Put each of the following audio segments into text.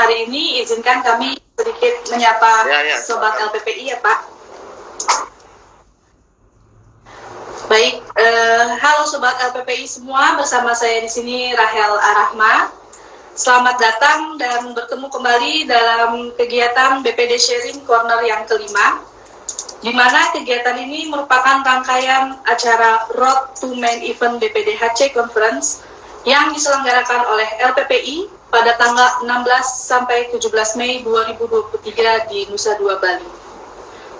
hari ini izinkan kami sedikit menyapa Sobat LPPI ya Pak. Baik, halo Sobat LPPI semua, bersama saya di sini Rahel Arahma. Selamat datang dan bertemu kembali dalam kegiatan BPD Sharing Corner yang kelima, di mana kegiatan ini merupakan rangkaian acara Road to Main Event BPD HC Conference yang diselenggarakan oleh LPPI pada tanggal 16 sampai 17 Mei 2023 di Nusa Dua Bali.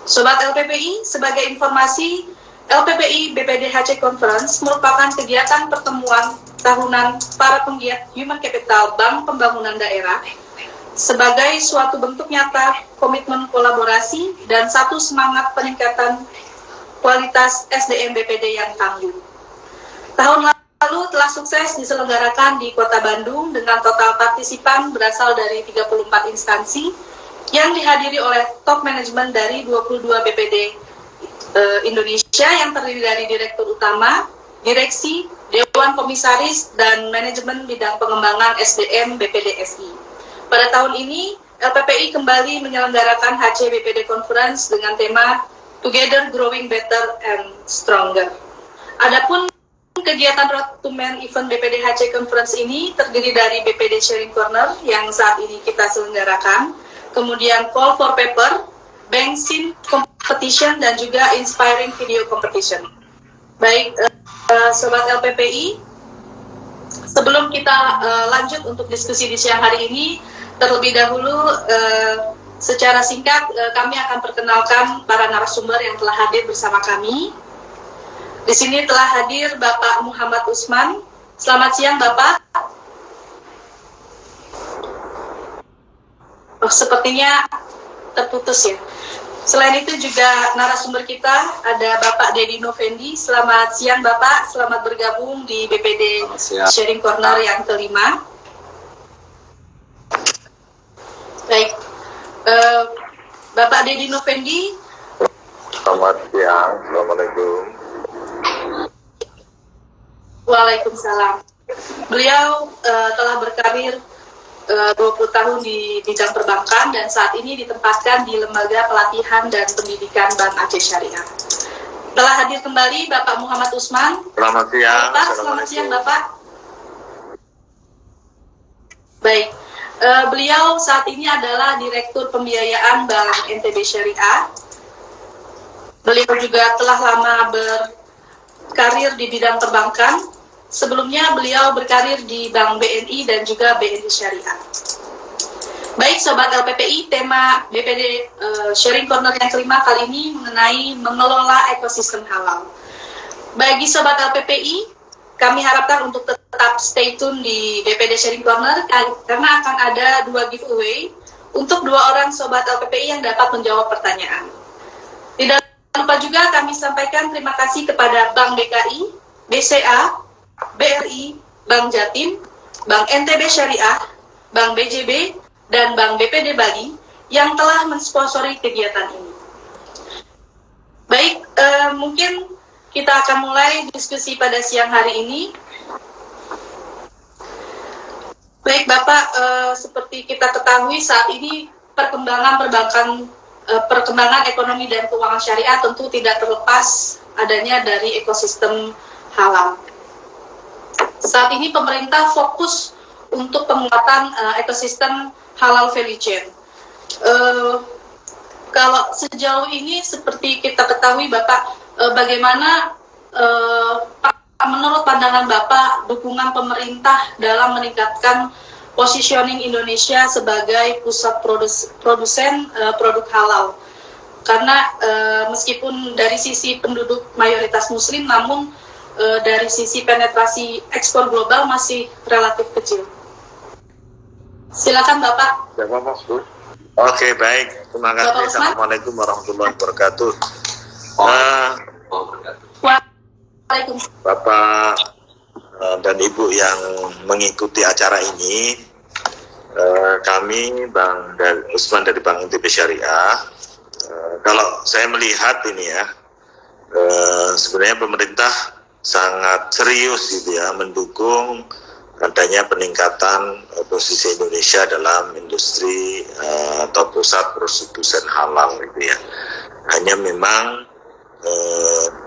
Sobat LPPI, sebagai informasi, LPPI BPD HC Conference merupakan kegiatan pertemuan tahunan para penggiat Human Capital Bank Pembangunan Daerah sebagai suatu bentuk nyata komitmen kolaborasi dan satu semangat peningkatan kualitas SDM BPD yang tangguh. Tahun lalu telah sukses diselenggarakan di Kota Bandung dengan total partisipan berasal dari 34 instansi yang dihadiri oleh top manajemen dari 22 BPD Indonesia yang terdiri dari Direktur Utama, Direksi, Dewan Komisaris, dan Manajemen Bidang Pengembangan SDM BPD SI. Pada tahun ini, LPPI kembali menyelenggarakan HC BPD Conference dengan tema Together Growing Better and Stronger. Adapun kegiatan Road to Main Event BPD HC Conference ini terdiri dari BPD Sharing Corner yang saat ini kita selenggarakan, kemudian Call for Paper, Bank Scene Competition, dan juga Inspiring Video Competition. Baik, Sobat LPPI, sebelum kita lanjut untuk diskusi di siang hari ini, terlebih dahulu secara singkat kami akan perkenalkan para narasumber yang telah hadir bersama kami. Di sini telah hadir Bapak Muhammad Usman. Selamat siang Bapak. Oh, sepertinya terputus ya. Selain itu juga narasumber kita ada Bapak Dedi Novendi. Selamat siang Bapak, selamat bergabung di BPD Sharing Corner yang kelima. Baik, Bapak Dedi Novendi. Selamat siang, Assalamualaikum. Waalaikumsalam. Beliau telah berkarir 20 tahun di bidang perbankan dan saat ini ditempatkan di Lembaga Pelatihan dan Pendidikan Bank Aceh Syariah. Telah hadir kembali Bapak Muhammad Usman. Selamat siang. Bapak, selamat siang Bapak. Baik, beliau saat ini adalah Direktur Pembiayaan Bank NTB Syariah. Beliau juga telah lama berkarir di bidang perbankan. Sebelumnya beliau berkarir di Bank BNI dan juga BNI Syariah. Baik Sobat LPPI, tema BPD Sharing Corner yang kelima kali ini mengenai mengelola ekosistem halal. Bagi Sobat LPPI, kami harapkan untuk tetap stay tune di BPD Sharing Corner karena akan ada 2 giveaway untuk 2 orang Sobat LPPI yang dapat menjawab pertanyaan. Tidak lupa juga kami sampaikan terima kasih kepada Bank DKI, BCA, BRI, Bank Jatim, Bank NTB Syariah, Bank BJB, dan Bank BPD Bali yang telah mensponsori kegiatan ini. Baik, mungkin kita akan mulai diskusi pada siang hari ini. Baik Bapak, seperti kita ketahui saat ini perkembangan ekonomi dan keuangan syariah tentu tidak terlepas adanya dari ekosistem halal. Saat ini pemerintah fokus untuk penguatan ekosistem halal value chain. Kalau sejauh ini seperti kita ketahui Bapak, bagaimana menurut pandangan Bapak dukungan pemerintah dalam meningkatkan positioning Indonesia sebagai pusat produsen produk halal? Karena meskipun dari sisi penduduk mayoritas muslim, namun dari sisi penetrasi ekspor global masih relatif kecil. Silakan Bapak. Siapa Mas Bu? Oke, baik. Terima kasih. Assalamualaikum warahmatullahi wabarakatuh. Waalaikumsalam. Bapak dan Ibu yang mengikuti acara ini, kami Bang Usman dari Bank NTB Syariah. Kalau saya melihat ini ya, sebenarnya pemerintah sangat serius gitu ya mendukung adanya peningkatan posisi Indonesia dalam industri atau pusat produsen halal gitu ya. Hanya memang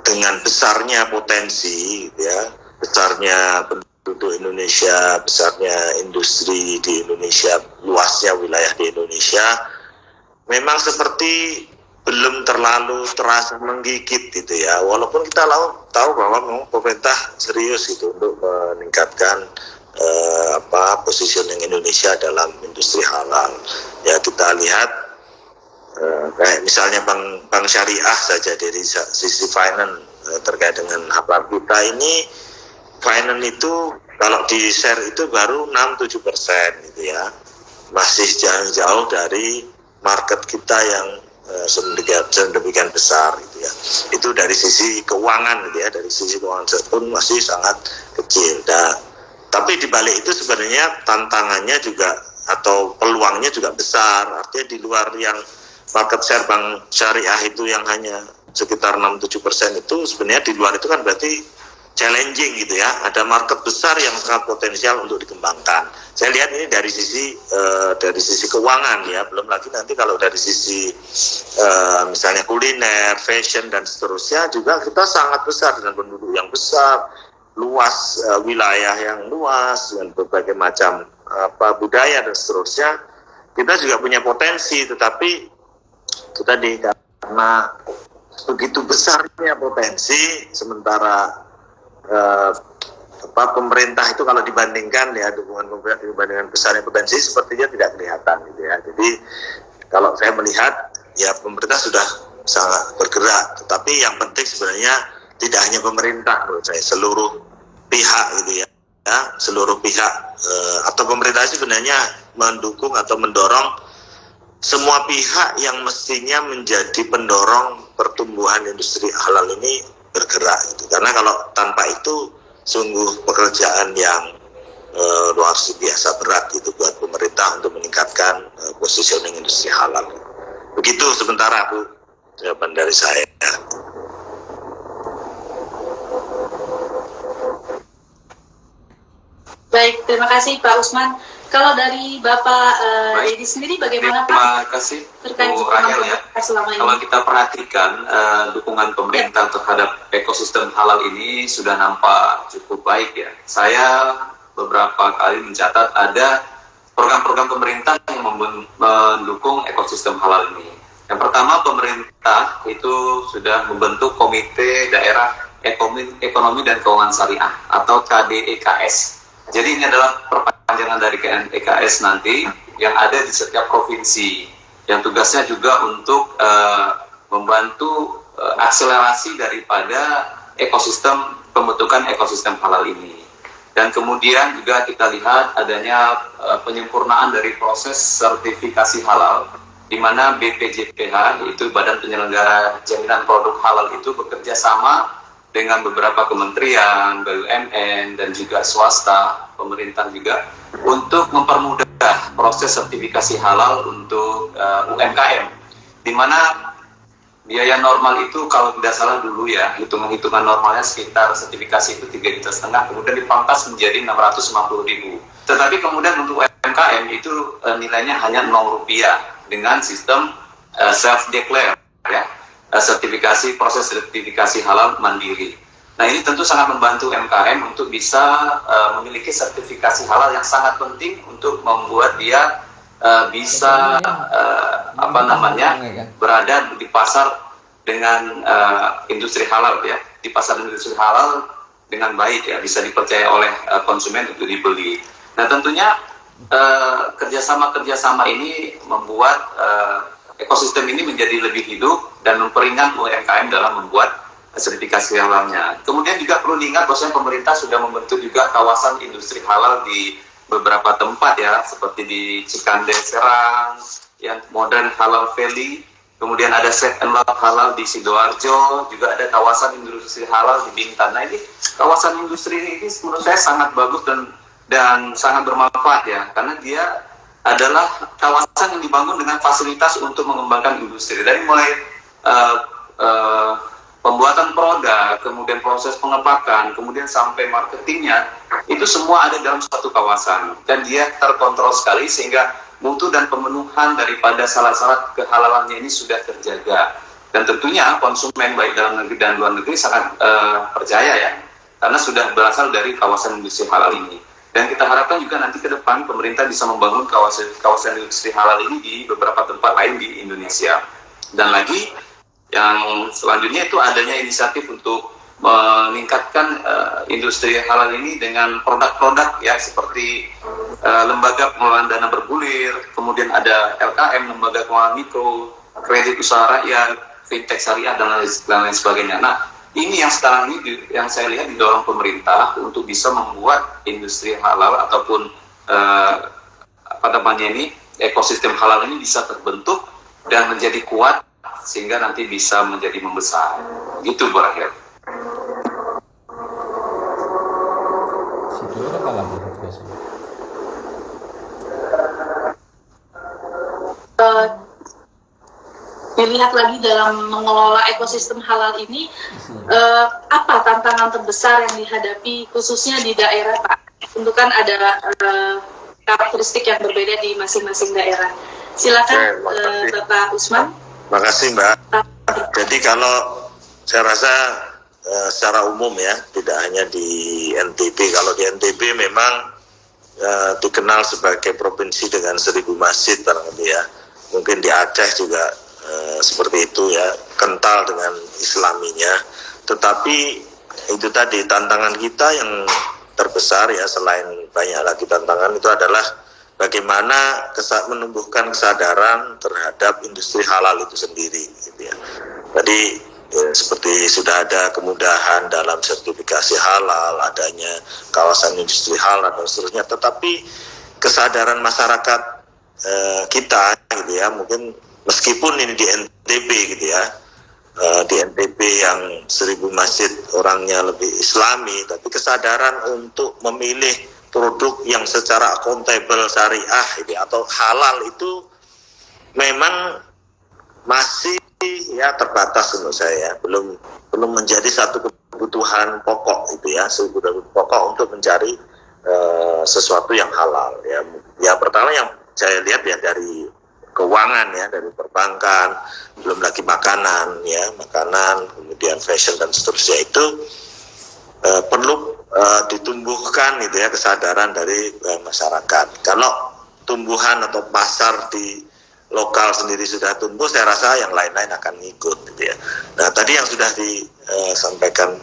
dengan besarnya potensi gitu ya, besarnya penduduk Indonesia, besarnya industri di Indonesia, luasnya wilayah di Indonesia, memang seperti belum terlalu terasa menggigit gitu ya. Walaupun kita tahu bahwa memang pemerintah serius itu untuk meningkatkan positioning Indonesia dalam industri halal. Ya kita lihat kayak misalnya bank syariah saja dari sisi finance terkait dengan halal kita ini, finance itu kalau di share itu baru 6-7% gitu ya, masih jauh dari market kita yang sedemikian besar gitu ya. Itu dari sisi keuangan gitu ya, dari sisi keuangan pun masih sangat kecil. Tapi di balik itu sebenarnya tantangannya juga atau peluangnya juga besar. Artinya di luar yang market share bank syariah itu yang hanya sekitar 6-7% itu, sebenarnya di luar itu kan berarti challenging gitu ya. Ada market besar yang sangat potensial untuk dikembangkan. Saya lihat ini dari sisi keuangan ya, belum lagi nanti kalau dari sisi misalnya kuliner, fashion dan seterusnya juga kita sangat besar dengan penduduk yang besar, luas wilayah yang luas dengan berbagai macam budaya dan seterusnya. Kita juga punya potensi, tetapi itu tadi karena begitu besarnya potensi, sementara pemerintah itu kalau dibandingkan ya, dukungan pemerintah dibandingkan besarnya potensi sepertinya tidak kelihatan gitu ya. Jadi kalau saya melihat ya pemerintah sudah sangat bergerak, tetapi yang penting sebenarnya tidak hanya pemerintah menurut saya, seluruh pihak gitu ya, seluruh pihak atau pemerintah sebenarnya mendukung atau mendorong semua pihak yang mestinya menjadi pendorong pertumbuhan industri halal ini bergerak gitu. Karena kalau tanpa itu sungguh pekerjaan yang luar biasa berat gitu buat pemerintah untuk meningkatkan positioning industri halal. Begitu sementara Bu jawaban dari saya. Baik, terima kasih Pak Usman. Kalau dari Bapak Dedi sendiri bagaimana Pak? Terima kasih Terkait Bu dukungan Rahel ya. pemerintah selama ini. Kalau kita perhatikan dukungan pemerintah terhadap ekosistem halal ini sudah nampak cukup baik ya. Saya beberapa kali mencatat ada program-program pemerintah yang mendukung ekosistem halal ini. Yang pertama, pemerintah itu sudah membentuk Komite Daerah Ekonomi dan Keuangan Syariah atau KDEKS. Jadi ini adalah perpanjangan dari KDEKS nanti yang ada di setiap provinsi, yang tugasnya juga untuk membantu akselerasi daripada ekosistem, pembentukan ekosistem halal ini. Dan kemudian juga kita lihat adanya penyempurnaan dari proses sertifikasi halal, di mana BPJPH, yaitu Badan Penyelenggara Jaminan Produk Halal itu bekerja sama dengan beberapa kementerian, BUMN, dan juga swasta, pemerintah juga, untuk mempermudah proses sertifikasi halal untuk UMKM, di mana biaya normal itu kalau tidak salah dulu ya, hitungan normalnya sekitar sertifikasi itu 3,5 juta, kemudian dipangkas menjadi 650.000. Tetapi kemudian untuk UMKM itu nilainya hanya Rp0 dengan sistem self-declare ya. Proses sertifikasi halal mandiri. Nah ini tentu sangat membantu UMKM untuk bisa memiliki sertifikasi halal yang sangat penting untuk membuat dia bisa berada di pasar dengan industri halal ya, di pasar industri halal dengan baik ya, bisa dipercaya oleh konsumen untuk dibeli. Nah tentunya kerjasama ini membuat ekosistem ini menjadi lebih hidup dan memperingan UMKM dalam membuat sertifikasi halalnya. Kemudian juga perlu diingat bahwa pemerintah sudah membentuk juga kawasan industri halal di beberapa tempat ya, seperti di Cikande Serang, yang modern Halal Valley, kemudian ada Safe and Love Halal di Sidoarjo, juga ada kawasan industri halal di Bintan. Nah ini kawasan industri ini menurut saya sangat bagus dan sangat bermanfaat ya, karena dia adalah kawasan yang dibangun dengan fasilitas untuk mengembangkan industri, dari mulai pembuatan produk, kemudian proses pengepakan, kemudian sampai marketingnya, itu semua ada dalam satu kawasan. Dan dia terkontrol sekali sehingga mutu dan pemenuhan daripada syarat-syarat kehalalannya ini sudah terjaga. Dan tentunya konsumen baik dalam negeri dan luar negeri sangat percaya ya, karena sudah berasal dari kawasan industri halal ini. Dan kita harapkan juga nanti ke depan pemerintah bisa membangun kawasan industri halal ini di beberapa tempat lain di Indonesia. Dan lagi yang selanjutnya itu adanya inisiatif untuk meningkatkan industri halal ini dengan produk-produk ya seperti lembaga pengelolaan dana bergulir, kemudian ada LKM, lembaga keuangan mikro, kredit usaha rakyat, fintech syariah dan lain sebagainya. Nah, ini yang sekarang ini yang saya lihat didorong pemerintah untuk bisa membuat industri halal ataupun ekosistem halal ini bisa terbentuk dan menjadi kuat sehingga nanti bisa menjadi membesar. Gitu Bu Rahel. Dilihat lagi dalam mengelola ekosistem halal ini, apa tantangan terbesar yang dihadapi khususnya di daerah Pak? Tentu kan ada karakteristik yang berbeda di masing-masing daerah. Silakan Bapak Usman. Makasih Mbak. Jadi kalau saya rasa secara umum ya, tidak hanya di NTB. Kalau di NTB memang dikenal sebagai provinsi dengan 1000 masjid barangkali ya. Mungkin di Aceh juga seperti itu ya, kental dengan islaminya. Tetapi itu tadi tantangan kita yang terbesar ya, selain banyak lagi tantangan, itu adalah bagaimana menumbuhkan kesadaran terhadap industri halal itu sendiri gitu ya. Tadi ya, seperti sudah ada kemudahan dalam sertifikasi halal, adanya kawasan industri halal dan seterusnya, tetapi kesadaran masyarakat kita gitu ya, mungkin meskipun ini di NTB gitu ya, di NTB yang 1000 masjid orangnya lebih islami, tapi kesadaran untuk memilih produk yang secara akuntabel syariah gitu, atau halal itu memang masih ya terbatas menurut saya, belum menjadi satu kebutuhan pokok itu ya, kebutuhan pokok untuk mencari sesuatu yang halal ya. Ya pertama yang saya lihat ya dari keuangan ya, dari perbankan, belum lagi makanan ya, kemudian fashion dan seterusnya, itu perlu ditumbuhkan gitu ya kesadaran dari masyarakat. Kalau tumbuhan atau pasar di lokal sendiri sudah tumbuh, saya rasa yang lain-lain akan ngikut gitu ya. Nah tadi yang sudah disampaikan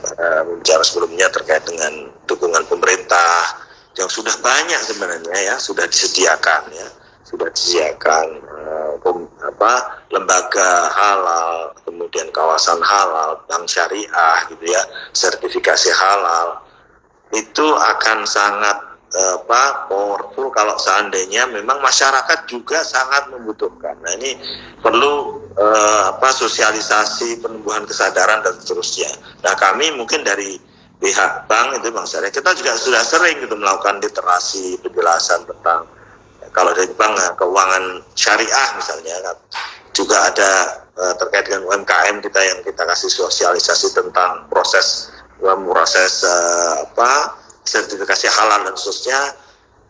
bicara sebelumnya terkait dengan dukungan pemerintah yang sudah banyak sebenarnya ya, sudah disediakan lembaga halal, kemudian kawasan halal, bank syariah gitu ya, sertifikasi halal, itu akan sangat powerful kalau seandainya memang masyarakat juga sangat membutuhkan. Nah ini perlu sosialisasi, penumbuhan kesadaran dan seterusnya. Nah kami mungkin dari pihak bank itu, Bang Syariah, kita juga sudah sering gitu melakukan literasi, penjelasan tentang kalau dari bank keuangan syariah misalnya, juga ada terkait dengan UMKM kita yang kita kasih sosialisasi tentang proses sertifikasi halal dan seterusnya.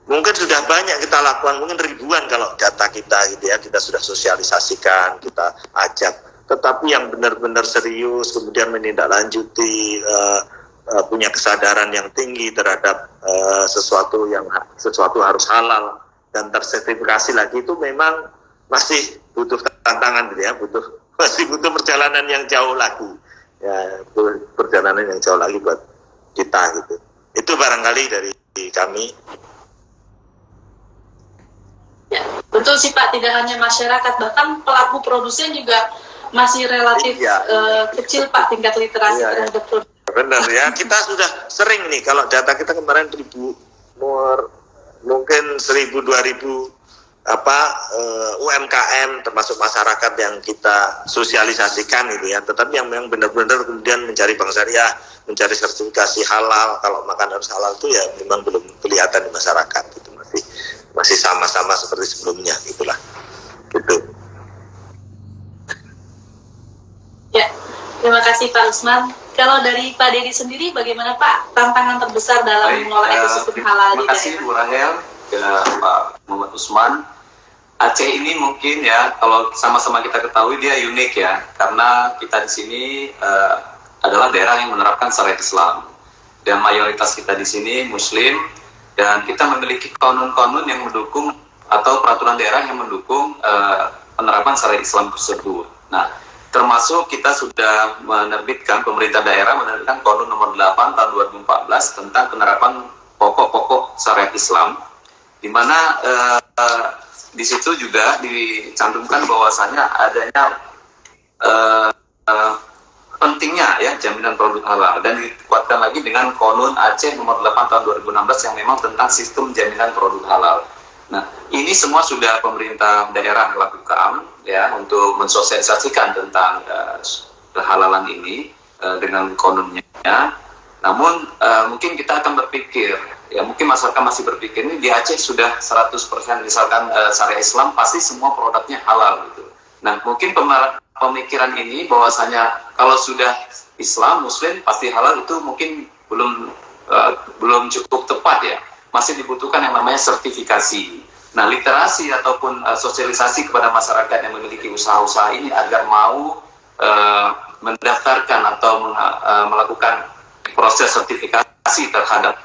Mungkin sudah banyak kita lakukan, mungkin ribuan kalau data kita gitu ya, kita sudah sosialisasikan, kita ajak. Tetapi yang benar-benar serius kemudian menindaklanjuti, punya kesadaran yang tinggi terhadap sesuatu harus halal dan tersertifikasi lagi, itu memang masih butuh tantangan gitu ya, masih butuh perjalanan yang jauh lagi ya, perjalanan yang jauh lagi buat kita gitu. Itu barangkali dari kami. Ya, betul sih Pak, tidak hanya masyarakat, bahkan pelaku produsen juga masih relatif kecil Pak tingkat literasi terhadap produk. Benar ya, kita sudah sering nih, kalau data kita kemarin mungkin 1000-2000 UMKM termasuk masyarakat yang kita sosialisasikan itu ya, tetapi yang benar-benar kemudian mencari bank syariah, mencari sertifikasi halal, kalau makan harus halal itu ya memang belum kelihatan di masyarakat, itu masih sama-sama seperti sebelumnya gitulah gitu. Ya, Terima kasih Pak Usman. Kalau dari Pak Dedi sendiri, bagaimana Pak tantangan terbesar dalam mengelola ekosistem halal di terima kasih daerah? Bu Rahel, ke Pak Muhammad Usman. Aceh ini mungkin ya, kalau sama-sama kita ketahui dia unik ya, karena kita di sini adalah daerah yang menerapkan syariat Islam dan mayoritas kita di sini Muslim, dan kita memiliki konun-konun yang mendukung atau peraturan daerah yang mendukung penerapan syariat Islam tersebut. Nah, termasuk kita sudah menerbitkan, pemerintah daerah menerbitkan Konun nomor 8 tahun 2014 tentang penerapan pokok-pokok syariat Islam, di mana di situ juga dicantumkan bahwasanya adanya pentingnya ya jaminan produk halal, dan dikuatkan lagi dengan Konun Aceh nomor 8 tahun 2016 yang memang tentang sistem jaminan produk halal. Nah, ini semua sudah pemerintah daerah lakukan ya untuk mensosialisasikan tentang kehalalan ini dengan konunnya. Namun mungkin kita akan berpikir, ya mungkin masyarakat masih berpikir ini di Aceh sudah 100% misalkan syariah Islam pasti semua produknya halal gitu. Nah, mungkin pemikiran ini bahwasanya kalau sudah Islam Muslim pasti halal itu mungkin belum cukup tepat ya. Masih dibutuhkan yang namanya sertifikasi. Nah, literasi ataupun sosialisasi kepada masyarakat yang memiliki usaha-usaha ini agar mau mendaftarkan atau melakukan proses sertifikasi terhadap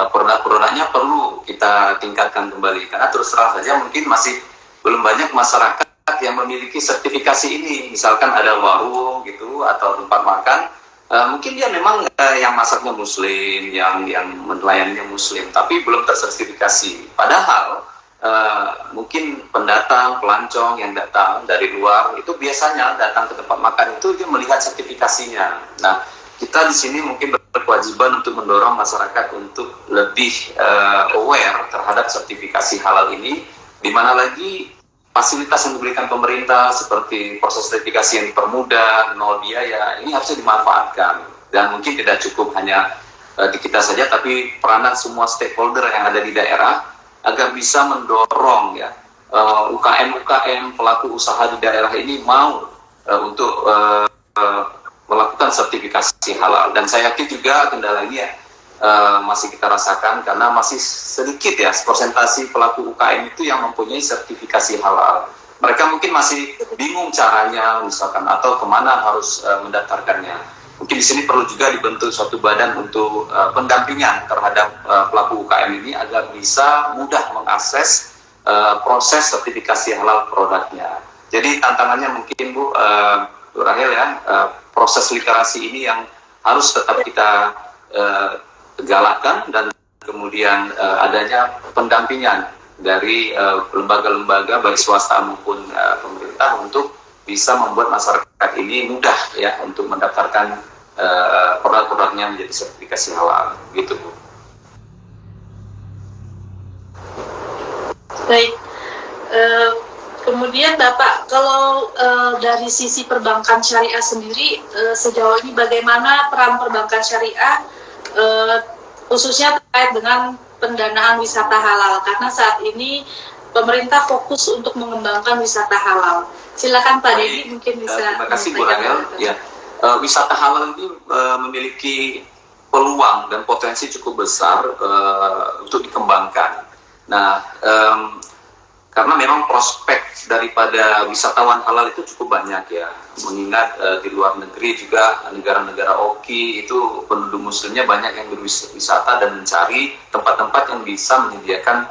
produk-produknya perlu kita tingkatkan kembali. Karena terus terang saja mungkin masih belum banyak masyarakat yang memiliki sertifikasi ini. Misalkan ada warung gitu atau tempat makan, mungkin dia memang yang masaknya Muslim, yang melayaninya Muslim, tapi belum tersertifikasi. Padahal mungkin pendatang, pelancong yang datang dari luar itu biasanya datang ke tempat makan itu dia melihat sertifikasinya. Nah, kita di sini mungkin berkewajiban untuk mendorong masyarakat untuk lebih aware terhadap sertifikasi halal ini, di mana lagi fasilitas yang diberikan pemerintah seperti proses sertifikasi yang dipermudah, nol biaya, ini harusnya dimanfaatkan. Dan mungkin tidak cukup hanya di kita saja, tapi peranan semua stakeholder yang ada di daerah agar bisa mendorong ya UKM pelaku usaha di daerah ini mau untuk melakukan sertifikasi halal. Dan saya yakin juga kendala ini ya masih kita rasakan karena masih sedikit ya persentase pelaku UKM itu yang mempunyai sertifikasi halal. Mereka mungkin masih bingung caranya misalkan atau kemana harus mendaftarkannya. Mungkin di sini perlu juga dibentuk suatu badan untuk pendampingan terhadap pelaku UKM ini agar bisa mudah mengakses proses sertifikasi halal produknya. Jadi tantangannya mungkin Bu Rahel ya, proses literasi ini yang harus tetap kita galakkan, dan kemudian adanya pendampingan dari lembaga-lembaga baik swasta maupun pemerintah untuk bisa membuat masyarakat ini mudah ya untuk mendaftarkan produk-produknya menjadi sertifikasi halal gitu Bu. Baik, kemudian Bapak, kalau dari sisi perbankan syariah sendiri, sejauh ini bagaimana peran perbankan syariah khususnya terkait dengan pendanaan wisata halal? Karena saat ini pemerintah fokus untuk mengembangkan wisata halal. Silakan Pak Dedi mungkin bisa. Terima kasih Bu Rahel. Ya, wisata halal ini memiliki peluang dan potensi cukup besar untuk dikembangkan. Nah, karena memang prospek daripada wisatawan halal itu cukup banyak ya, mengingat di luar negeri juga negara-negara oki itu penduduk muslimnya banyak yang berwisata dan mencari tempat-tempat yang bisa menyediakan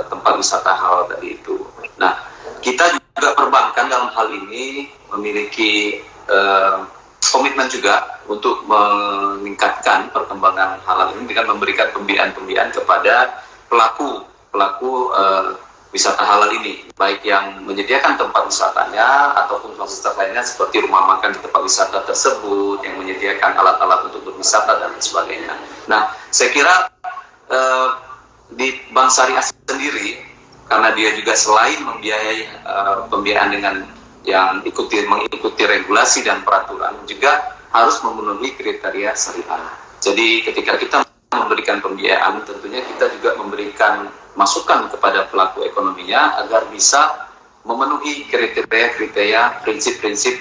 tempat wisata halal tadi itu. Nah, kita juga perbankan dalam hal ini memiliki komitmen juga untuk meningkatkan perkembangan halal ini dengan memberikan pembiayaan kepada pelaku wisata halal ini, baik yang menyediakan tempat wisatanya ataupun fasilitas lainnya seperti rumah makan di tempat wisata tersebut, yang menyediakan alat-alat untuk berwisata dan sebagainya. Nah, saya kira di Bank Syariah sendiri, karena dia juga selain membiayai pembiayaan dengan yang mengikuti regulasi dan peraturan, juga harus memenuhi kriteria syariah. Jadi ketika kita memberikan pembiayaan, tentunya kita juga memberikan masukan kepada pelaku ekonominya agar bisa memenuhi kriteria prinsip-prinsip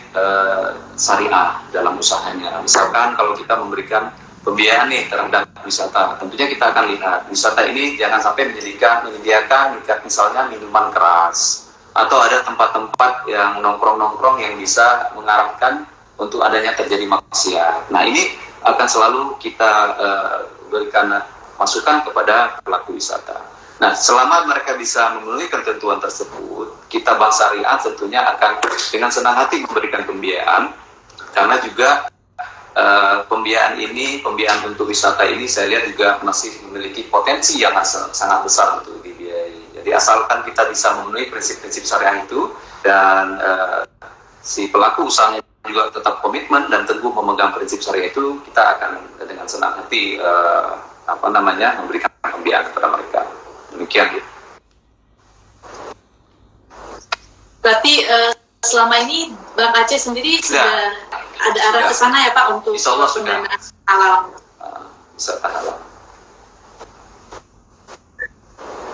syariah dalam usahanya. Misalkan kalau kita memberikan pembiayaan nih terhadap wisata, tentunya kita akan lihat wisata ini jangan sampai menyediakan misalnya minuman keras atau ada tempat-tempat yang nongkrong-nongkrong yang bisa mengarahkan untuk adanya terjadi maksiat. Nah, ini akan selalu kita berikan masukan kepada pelaku wisata. Nah, selama mereka bisa memenuhi ketentuan tersebut, kita Bank Syariah tentunya akan dengan senang hati memberikan pembiayaan, karena juga pembiayaan untuk wisata ini saya lihat juga masih memiliki potensi yang sangat besar untuk dibiayai. Jadi asalkan kita bisa memenuhi prinsip-prinsip syariah itu dan si pelaku usahanya juga tetap komitmen dan teguh memegang prinsip syariah itu, kita akan dengan senang hati memberikan pembiayaan kepada mereka. Demikian. Berarti selama ini Bang Aceh sendiri sudah ada arah ke sana ya Pak untuk pendanaan halal. Wisata halal.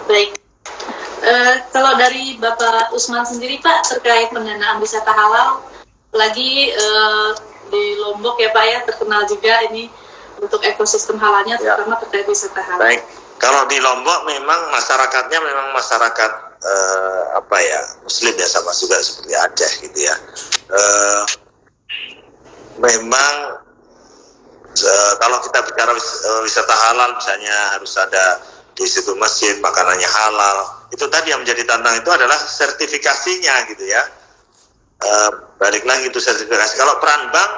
Baik. Kalau dari Bapak Usman sendiri Pak terkait pendanaan wisata halal, lagi di Lombok ya Pak ya, terkenal juga ini untuk ekosistem halalnya, terutama terkait wisata halal. Baik. Kalau di Lombok memang masyarakatnya memang masyarakat Muslim ya, sama juga seperti Aceh gitu ya. Memang kalau kita bicara wisata halal, misalnya harus ada di situ masjid, makanannya halal. Itu tadi yang menjadi tantangan itu adalah sertifikasinya gitu ya. Balik lagi itu sertifikasi. Kalau peran bank,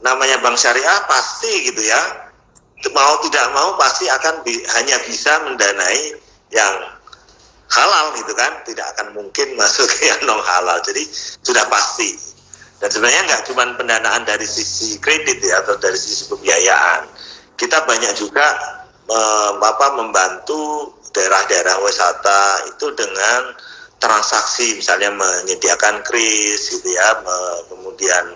namanya bank syariah pasti gitu ya, mau tidak mau pasti akan hanya bisa mendanai yang halal gitu kan, tidak akan mungkin masuk ke yang non halal. Jadi sudah pasti. Dan sebenarnya nggak cuma pendanaan dari sisi kredit ya, atau dari sisi pembiayaan, kita banyak juga membantu daerah-daerah wisata itu dengan transaksi, misalnya menyediakan kris gitu ya, kemudian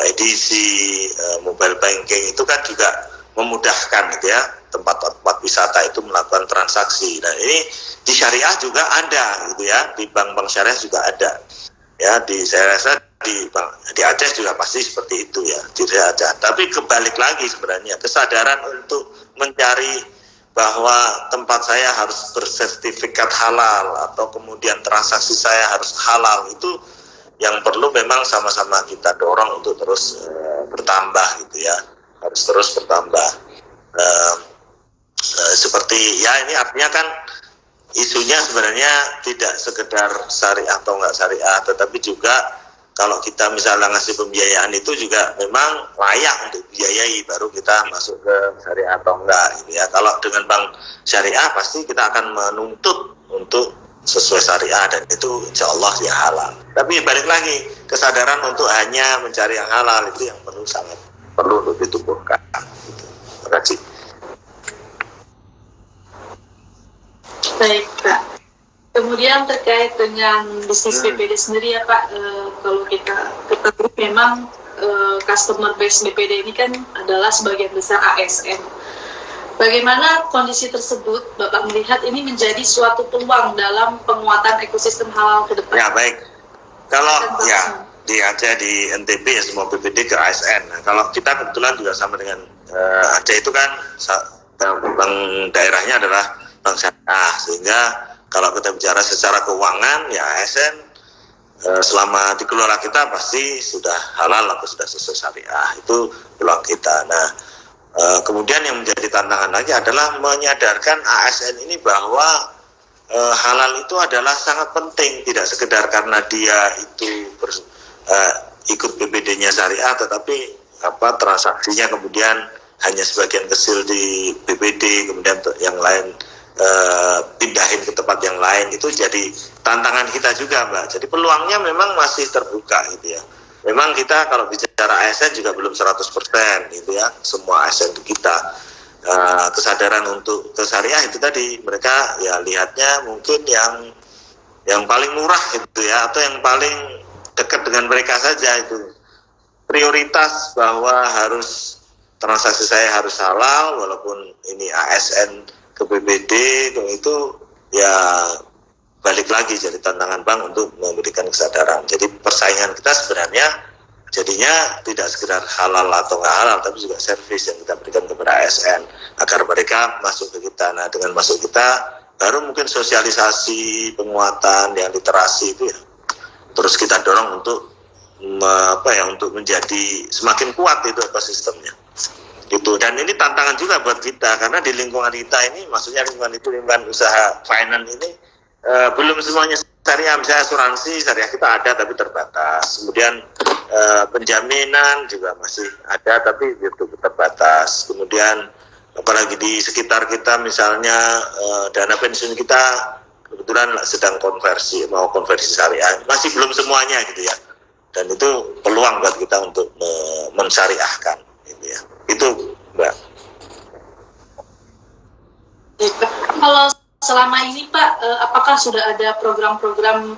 edisi mobile banking, itu kan juga memudahkan gitu ya, tempat-tempat wisata itu melakukan transaksi. Nah, ini di syariah juga ada gitu ya, di bank-bank syariah juga ada ya, saya rasa di Aceh juga pasti seperti itu ya, tidak ada. Tapi kebalik lagi sebenarnya, kesadaran untuk mencari bahwa tempat saya harus bersertifikat halal atau kemudian transaksi saya harus halal, itu yang perlu memang sama-sama kita dorong untuk terus bertambah gitu ya, harus terus bertambah. Seperti ya, ini artinya kan isunya sebenarnya tidak sekedar syariah atau enggak syariah, tetapi juga kalau kita misalnya ngasih pembiayaan itu juga memang layak untuk biayai, baru kita masuk ke syariah atau enggak gitu ya. Kalau dengan bank syariah pasti kita akan menuntut untuk sesuai syariah, dan itu insya Allah ya halal. Tapi balik lagi, kesadaran untuk hanya mencari yang halal itu yang sangat perlu untuk ditumbuhkan gitu. Terima kasih. Baik Pak. Kemudian terkait dengan bisnis BPD sendiri ya Pak, kalau kita ketahui memang customer base BPD ini kan adalah sebagian besar ASN. Bagaimana kondisi tersebut Bapak melihat ini menjadi suatu peluang dalam penguatan ekosistem halal ke depan? Ya baik, kalau ya di Aceh, di NTB ya semua BPD ke ASN. Nah, kalau kita kebetulan juga sama dengan Aceh itu kan bank daerahnya adalah bank syariah, sehingga kalau kita bicara secara keuangan ya ASN selama dikelola kita pasti sudah halal atau sudah sesuai syariah, itu peluang kita. Nah, kemudian yang menjadi tantangan lagi adalah menyadarkan ASN ini bahwa halal itu adalah sangat penting, tidak sekedar karena dia itu ikut BPD-nya syariah, tetapi transaksinya kemudian hanya sebagian kecil di BPD, kemudian yang lain pindahin ke tempat yang lain. Itu jadi tantangan kita juga Mbak. Jadi peluangnya memang masih terbuka gitu ya. Memang kita kalau bicara ASN juga belum 100% gitu ya, semua ASN kita kesadaran untuk ke syariah itu tadi, mereka ya lihatnya mungkin yang paling murah gitu ya, atau yang paling dekat dengan mereka saja, itu prioritas bahwa harus transaksi saya harus halal, walaupun ini ASN ke BPD itu ya balik lagi jadi tantangan bank untuk memberikan kesadaran. Jadi persaingan kita sebenarnya jadinya tidak sekedar halal atau nggak halal, tapi juga servis yang kita berikan kepada ASN agar mereka masuk ke kita. Nah, dengan masuk kita baru mungkin sosialisasi, penguatan, yang literasi itu ya terus kita dorong untuk untuk menjadi semakin kuat itu ekosistemnya. Gitu. Dan ini tantangan juga buat kita karena di lingkungan kita ini, maksudnya lingkungan usaha finance ini belum semuanya syariah. Misalnya asuransi syariah kita ada tapi terbatas. Kemudian penjaminan juga masih ada tapi itu terbatas. Kemudian apalagi di sekitar kita misalnya dana pensiun kita kebetulan sedang mau konversi syariah, masih belum semuanya gitu ya. Dan itu peluang buat kita untuk mensyariahkan gitu ya. Itu Mbak. Kalau selama ini Pak, apakah sudah ada program-program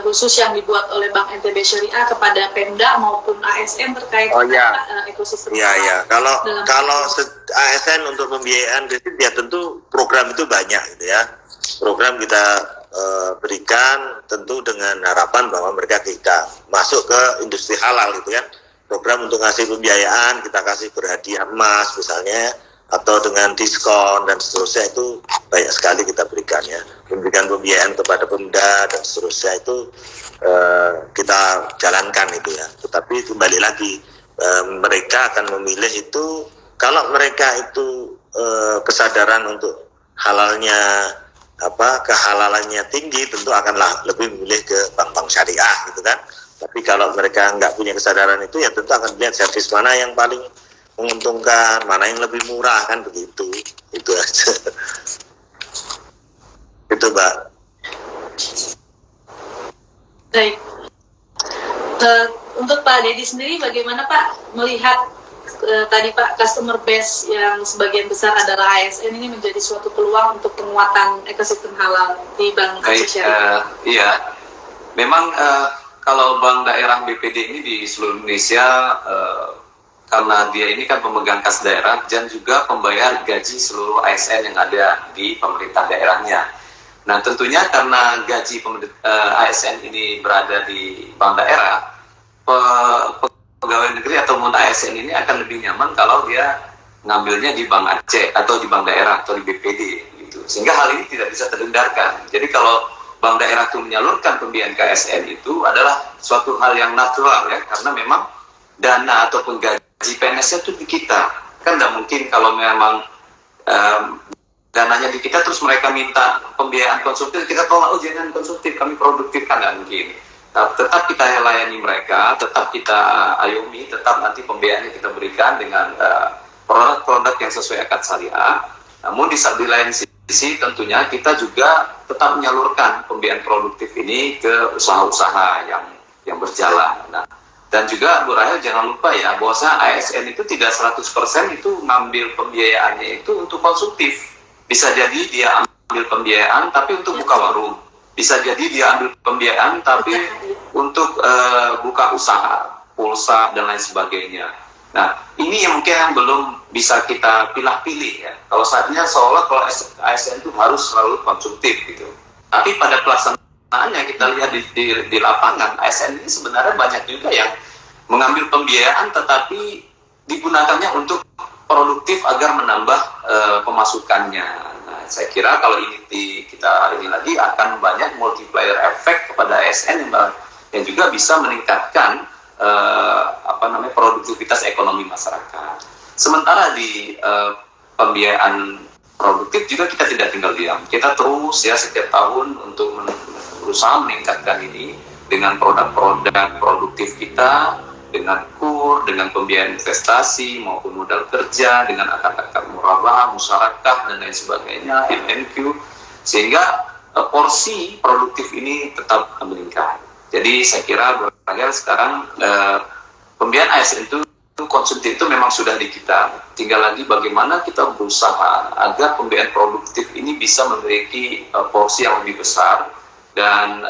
khusus yang dibuat oleh Bank NTB Syariah kepada Pemda maupun ASN terkait ekosistem? Iya. Kalau ASN untuk pembiayaan kredit ya tentu program itu banyak gitu ya. Program kita berikan tentu dengan harapan bahwa mereka kita masuk ke industri halal gitu kan. Program untuk ngasih pembiayaan, kita kasih berhadiah emas misalnya, atau dengan diskon dan seterusnya, itu banyak sekali kita berikan ya. Memberikan pembiayaan kepada Pemda dan seterusnya itu kita jalankan itu ya. Tetapi kembali lagi mereka akan memilih itu kalau mereka itu kesadaran untuk halalnya kehalalannya tinggi, tentu akan lebih memilih ke bank-bank syariah gitu kan. Tapi kalau mereka nggak punya kesadaran itu ya tentu akan lihat servis mana yang paling menguntungkan, mana yang lebih murah kan begitu. Itu aja. Itu Mbak. Baik. Untuk Pak Dedi sendiri bagaimana Pak melihat tadi Pak customer base yang sebagian besar adalah ASN ini menjadi suatu peluang untuk penguatan ekosistem halal di Bank Syariah? Iya, memang kalau bank daerah BPD ini di seluruh Indonesia karena dia ini kan pemegang kas daerah dan juga pembayar gaji seluruh ASN yang ada di pemerintah daerahnya. Nah tentunya karena gaji ASN ini berada di bank daerah, pegawai negeri atau ASN ini akan lebih nyaman kalau dia ngambilnya di Bank Aceh atau di bank daerah atau di BPD gitu. Sehingga hal ini tidak bisa terhindarkan. Jadi kalau bank daerah itu menyalurkan pembiayaan ke ASN itu adalah suatu hal yang natural ya, karena memang dana ataupun gaji PNS-nya itu di kita. Kan tidak mungkin kalau memang dananya di kita terus mereka minta pembiayaan konsumtif, kita tolak, jangan konsumtif, kami produktif, kan tidak mungkin. Tetap kita layani mereka, tetap kita ayomi, tetap nanti pembiayaannya kita berikan dengan produk-produk yang sesuai akad syariah. Namun di lain sisi tentunya kita juga tetap menyalurkan pembiayaan produktif ini ke usaha-usaha yang berjalan. Nah, dan juga Bu Rahel jangan lupa ya, bahwasanya ASN itu tidak 100% itu ngambil pembiayaannya itu untuk konsumtif. Bisa jadi dia ambil pembiayaan tapi untuk buka warung. Bisa jadi dia ambil pembiayaan tapi untuk buka usaha, pulsa dan lain sebagainya. Nah, ini yang mungkin yang belum bisa kita pilih-pilih ya. Kalau saatnya seolah kalau ASN itu harus selalu konsumtif gitu. Tapi pada pelaksanaannya kita lihat di lapangan, ASN ini sebenarnya banyak juga yang mengambil pembiayaan tetapi digunakannya untuk produktif agar menambah pemasukannya. Nah, saya kira kalau kita lagi akan banyak multiplier efek kepada ASN yang juga bisa meningkatkan produktivitas ekonomi masyarakat. Sementara di pembiayaan produktif juga kita tidak tinggal diam. Kita terus ya setiap tahun untuk berusaha meningkatkan ini dengan produk-produk produktif kita, dengan KUR, dengan pembiayaan investasi maupun modal kerja, dengan akad-akad murabah, musyarakah dan lain sebagainya, MNQ, sehingga porsi produktif ini tetap meningkat. Jadi saya kira sekarang pembiayaan ASN itu konsumtif itu memang sudah di kita. Tinggal lagi bagaimana kita berusaha agar pembiayaan produktif ini bisa memiliki porsi yang lebih besar dan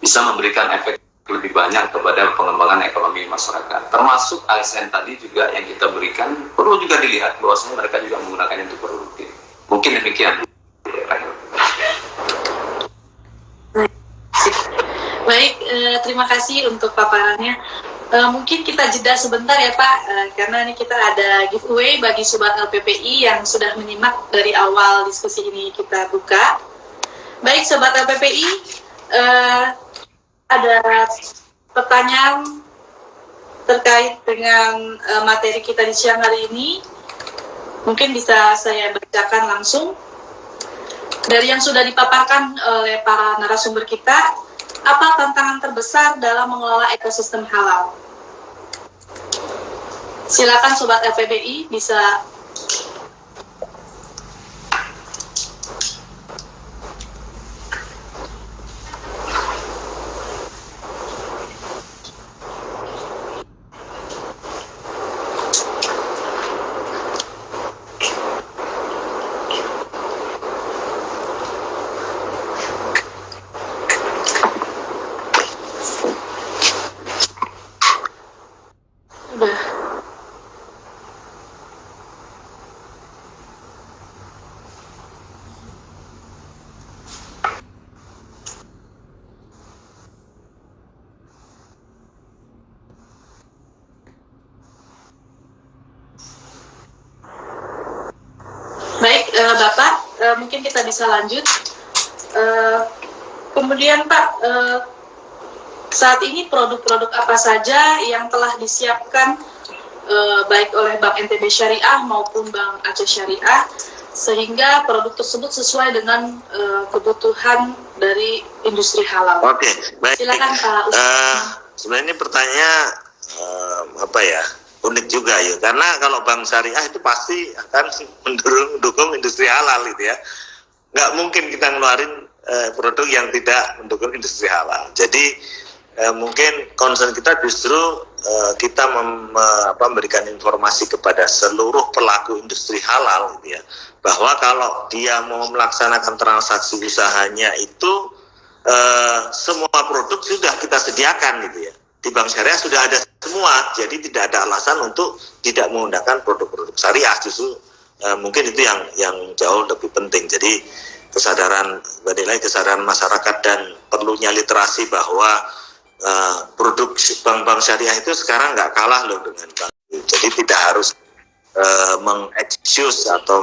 bisa memberikan efek lebih banyak kepada pengembangan ekonomi masyarakat. Termasuk ASN tadi juga yang kita berikan perlu juga dilihat bahwasanya mereka juga menggunakannya untuk produktif. Mungkin demikian. terima kasih untuk paparannya. Mungkin kita jeda sebentar ya Pak, karena ini kita ada giveaway bagi Sobat LPPI yang sudah menyimak dari awal diskusi ini kita buka. Baik Sobat LPPI, ada pertanyaan terkait dengan materi kita di siang hari ini. Mungkin bisa saya bacakan langsung. Dari yang sudah dipaparkan oleh para narasumber kita, apa tantangan terbesar dalam mengelola ekosistem halal? Silakan Sobat LPPI bisa. Udah. Baik, Bapak, mungkin kita bisa lanjut. Kemudian Pak, saat ini produk-produk apa saja yang telah disiapkan baik oleh Bank NTB Syariah maupun Bank Aceh Syariah, sehingga produk tersebut sesuai dengan kebutuhan dari industri halal. Oke, baik. Silakan Pak Ustaz. Sebenarnya ini pertanyaan unik juga ya, karena kalau bank syariah itu pasti akan mendukung industri halal gitu ya. Nggak mungkin kita ngeluarin produk yang tidak mendukung industri halal. Jadi mungkin concern kita justru kita memberikan informasi kepada seluruh pelaku industri halal gitu ya, bahwa kalau dia mau melaksanakan transaksi usahanya itu semua produk sudah kita sediakan gitu ya. Di bank syariah sudah ada semua, jadi tidak ada alasan untuk tidak menggunakan produk-produk syariah. Justru mungkin itu yang jauh lebih penting. Jadi kesadaran masyarakat dan perlunya literasi bahwa produk bank-bank syariah itu sekarang nggak kalah loh dengan bank. Jadi tidak harus mengexcuse atau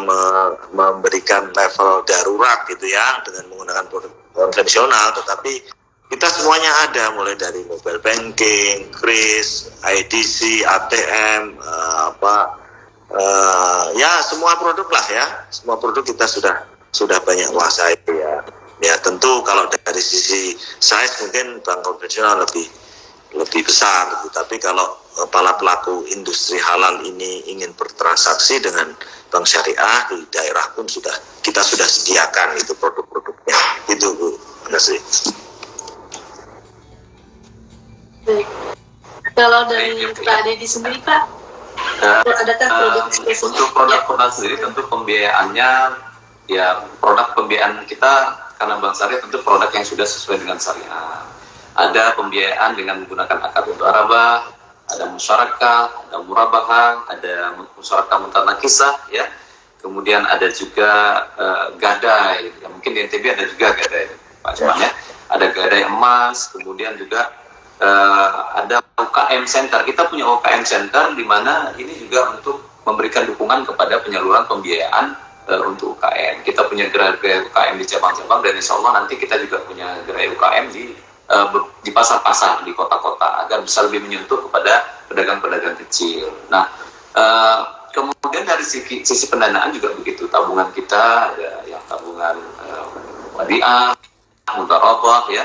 memberikan level darurat gitu ya dengan menggunakan produk konvensional, tetapi kita semuanya ada, mulai dari mobile banking, KRIS, IDC, ATM, ya semua produk lah ya, semua produk kita sudah banyak kuasai ya. Ya tentu kalau dari sisi size mungkin bank konvensional lebih besar, tapi kalau para pelaku industri halal ini ingin bertransaksi dengan bank syariah di daerah pun kita sudah sediakan itu produk-produknya. Itu Bu, terima kasih. Baik. Kalau dari Pak Dedi sendiri Pak, adakah produk spesifik? Untuk produk-produk sendiri tentu pembiayaannya, ya produk pembiayaan kita karena bank syariah tentu produk yang sudah sesuai dengan syariah. Ada pembiayaan dengan menggunakan akad mudarabah, ada musyarakah, ada murabahah, ada musyarakah mutanakisah ya. Kemudian ada juga gadai, ya, mungkin di NTB ada juga gadai Pak Cuman ya. Ada gadai emas, kemudian juga ada UKM Center. Kita punya UKM Center di mana ini juga untuk memberikan dukungan kepada penyaluran pembiayaan untuk UKM. Kita punya gerai UKM di cabang-cabang, dan insya Allah nanti kita juga punya gerai UKM di pasar-pasar, di kota-kota, agar bisa lebih menyentuh kepada pedagang-pedagang kecil. Nah, kemudian dari sisi pendanaan juga begitu. Tabungan kita ada yang tabungan wadiah, mudarabah ya,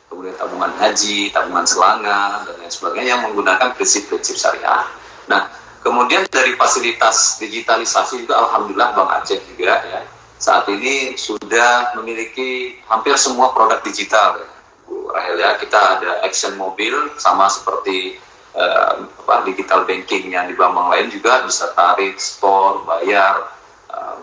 kemudian tabungan haji, tabungan selanga, dan lain sebagainya yang menggunakan prinsip-prinsip syariah. Nah, kemudian dari fasilitas digitalisasi juga alhamdulillah Bank Aceh juga ya, saat ini sudah memiliki hampir semua produk digital ya, Bu Rahel ya. Kita ada action mobil, sama seperti digital banking yang di bank-bank lain juga bisa tarik, store, bayar,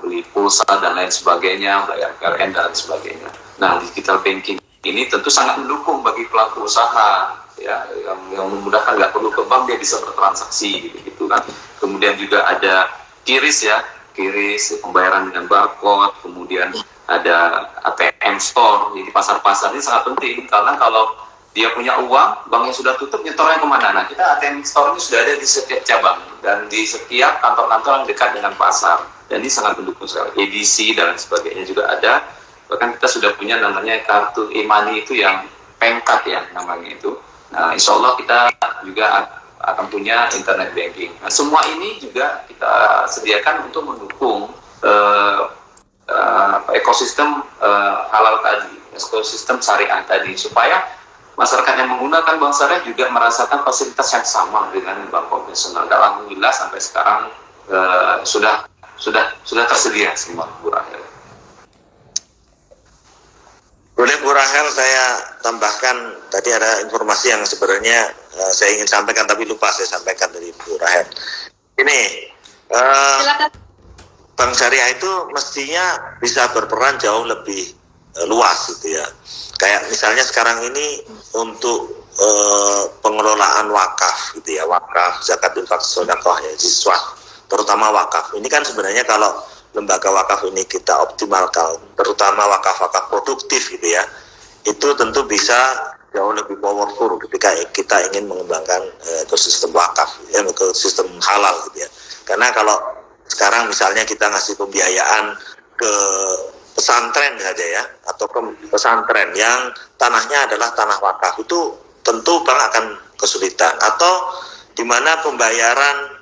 beli pulsa dan lain sebagainya, bayar PLN dan sebagainya. Nah, digital banking ini tentu sangat mendukung bagi pelaku usaha ya, yang memudahkan, nggak perlu ke bank, dia bisa bertransaksi gitu kan. Kemudian juga ada KRIS ya, KRIS pembayaran dengan barcode, kemudian ada ATM store di pasar-pasar. Ini sangat penting karena kalau dia punya uang, banknya sudah tutup, nyetornya kemana? Nah, kita ATM store ini sudah ada di setiap cabang dan di setiap kantor-kantor yang dekat dengan pasar. Dan ini sangat mendukung sekali. EDC dan lain sebagainya juga ada. Bahkan kita sudah punya namanya kartu e-money itu yang pengkat ya namanya itu. Nah, insya Allah kita juga akan punya internet banking. Nah, semua ini juga kita sediakan untuk mendukung ekosistem halal tadi, ekosistem syariah tadi, supaya masyarakat yang menggunakan bank syariah juga merasakan fasilitas yang sama dengan bank konvensional. Dan alhamdulillah sampai sekarang sudah tersedia semua, Bu Rahel. Boleh Bu Rahel saya tambahkan, tadi ada informasi yang sebenarnya saya ingin sampaikan tapi lupa saya sampaikan dari Bu Rahel. Ini bank syariah itu mestinya bisa berperan jauh lebih luas gitu ya. Kayak misalnya sekarang ini untuk pengelolaan wakaf gitu ya, wakaf, zakat, infak, sedekah ya, siswa, terutama wakaf. Ini kan sebenarnya kalau lembaga wakaf ini kita optimalkan, terutama wakaf-wakaf produktif gitu ya, itu tentu bisa jauh lebih powerful ketika kita ingin mengembangkan ekosistem wakaf, ekosistem halal gitu ya. Karena kalau sekarang misalnya kita ngasih pembiayaan ke pesantren saja ya, atau ke pesantren yang tanahnya adalah tanah wakaf, itu tentu bank akan kesulitan. Atau di mana pembayaran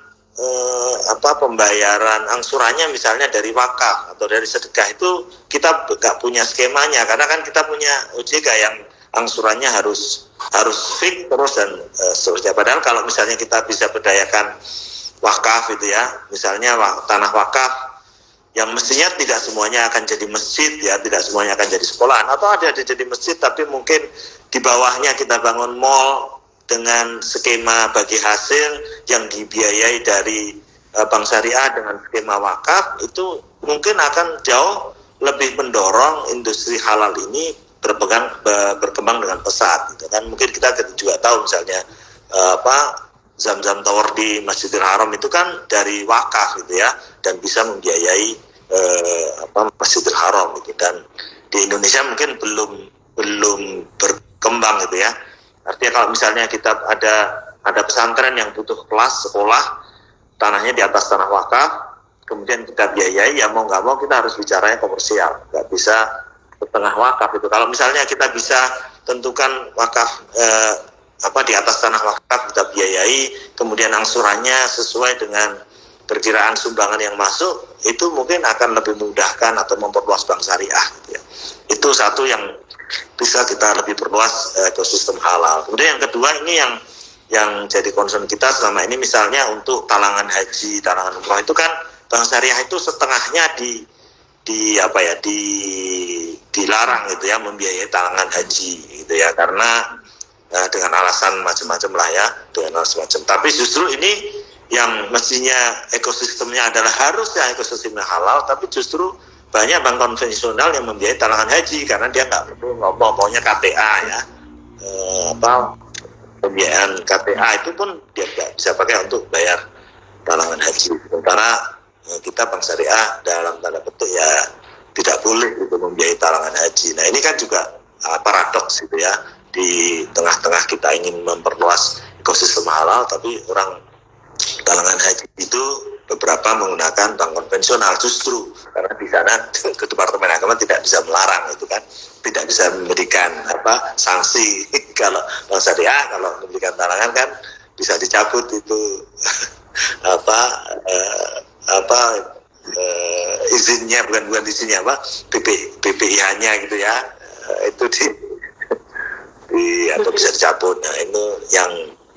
pembayaran angsurannya misalnya dari wakaf atau dari sedekah, itu kita nggak punya skemanya, karena kan kita punya OJK yang angsurannya harus fix terus dan seterusnya. Padahal kalau misalnya kita bisa berdayakan wakaf itu ya, misalnya tanah wakaf yang mestinya tidak semuanya akan jadi masjid ya, tidak semuanya akan jadi sekolahan, atau ada jadi masjid tapi mungkin di bawahnya kita bangun mall dengan skema bagi hasil yang dibiayai dari bank syariah dengan skema wakaf, itu mungkin akan jauh lebih mendorong industri halal ini berkembang dengan pesat gitu kan. Mungkin kita juga tahu misalnya Zam-Zam Tower di Masjidil Haram itu kan dari wakaf gitu ya, dan bisa membiayai Masjidil Haram gitu. Dan di Indonesia mungkin belum berkembang gitu ya. Artinya kalau misalnya kita ada pesantren yang butuh kelas sekolah, tanahnya di atas tanah wakaf, kemudian kita biayai, ya mau nggak mau kita harus bicaranya komersial, nggak bisa ke tengah wakaf itu. Kalau misalnya kita bisa tentukan wakaf di atas tanah wakaf, kita biayai, kemudian angsurannya sesuai dengan perkiraan sumbangan yang masuk, itu mungkin akan lebih memudahkan atau memperluas bank syariah gitu ya. Itu satu yang bisa kita lebih perluas ekosistem halal. Kemudian yang kedua, ini yang jadi concern kita selama ini, misalnya untuk talangan haji, talangan umroh, itu kan bank syariah itu setengahnya dilarang gitu ya, membiayai talangan haji gitu ya, karena dengan alasan macam-macam lah ya, dengan alasan macam. Tapi justru ini yang mestinya ekosistemnya adalah harusnya ekosistemnya halal, tapi justru banyak bank konvensional yang membiayai talangan haji karena dia nggak perlu maunya KTA ya, pembiayaan KTA itu pun dia nggak bisa pakai untuk bayar talangan haji. Sementara kita bank syariah dalam tanda petik ya tidak boleh itu membiayai talangan haji. Nah ini kan juga paradoks gitu ya, di tengah-tengah kita ingin memperluas ekosistem halal, tapi orang talangan haji itu beberapa menggunakan bank konvensional, justru karena di sana ke Departemen Agama tidak bisa melarang itu kan, tidak bisa memberikan sanksi. Kalau bank syariah kalau memberikan talangan kan bisa dicabut itu izinnya, bukan izinnya BPIH-nya gitu ya, itu atau bisa dicabut. Nah itu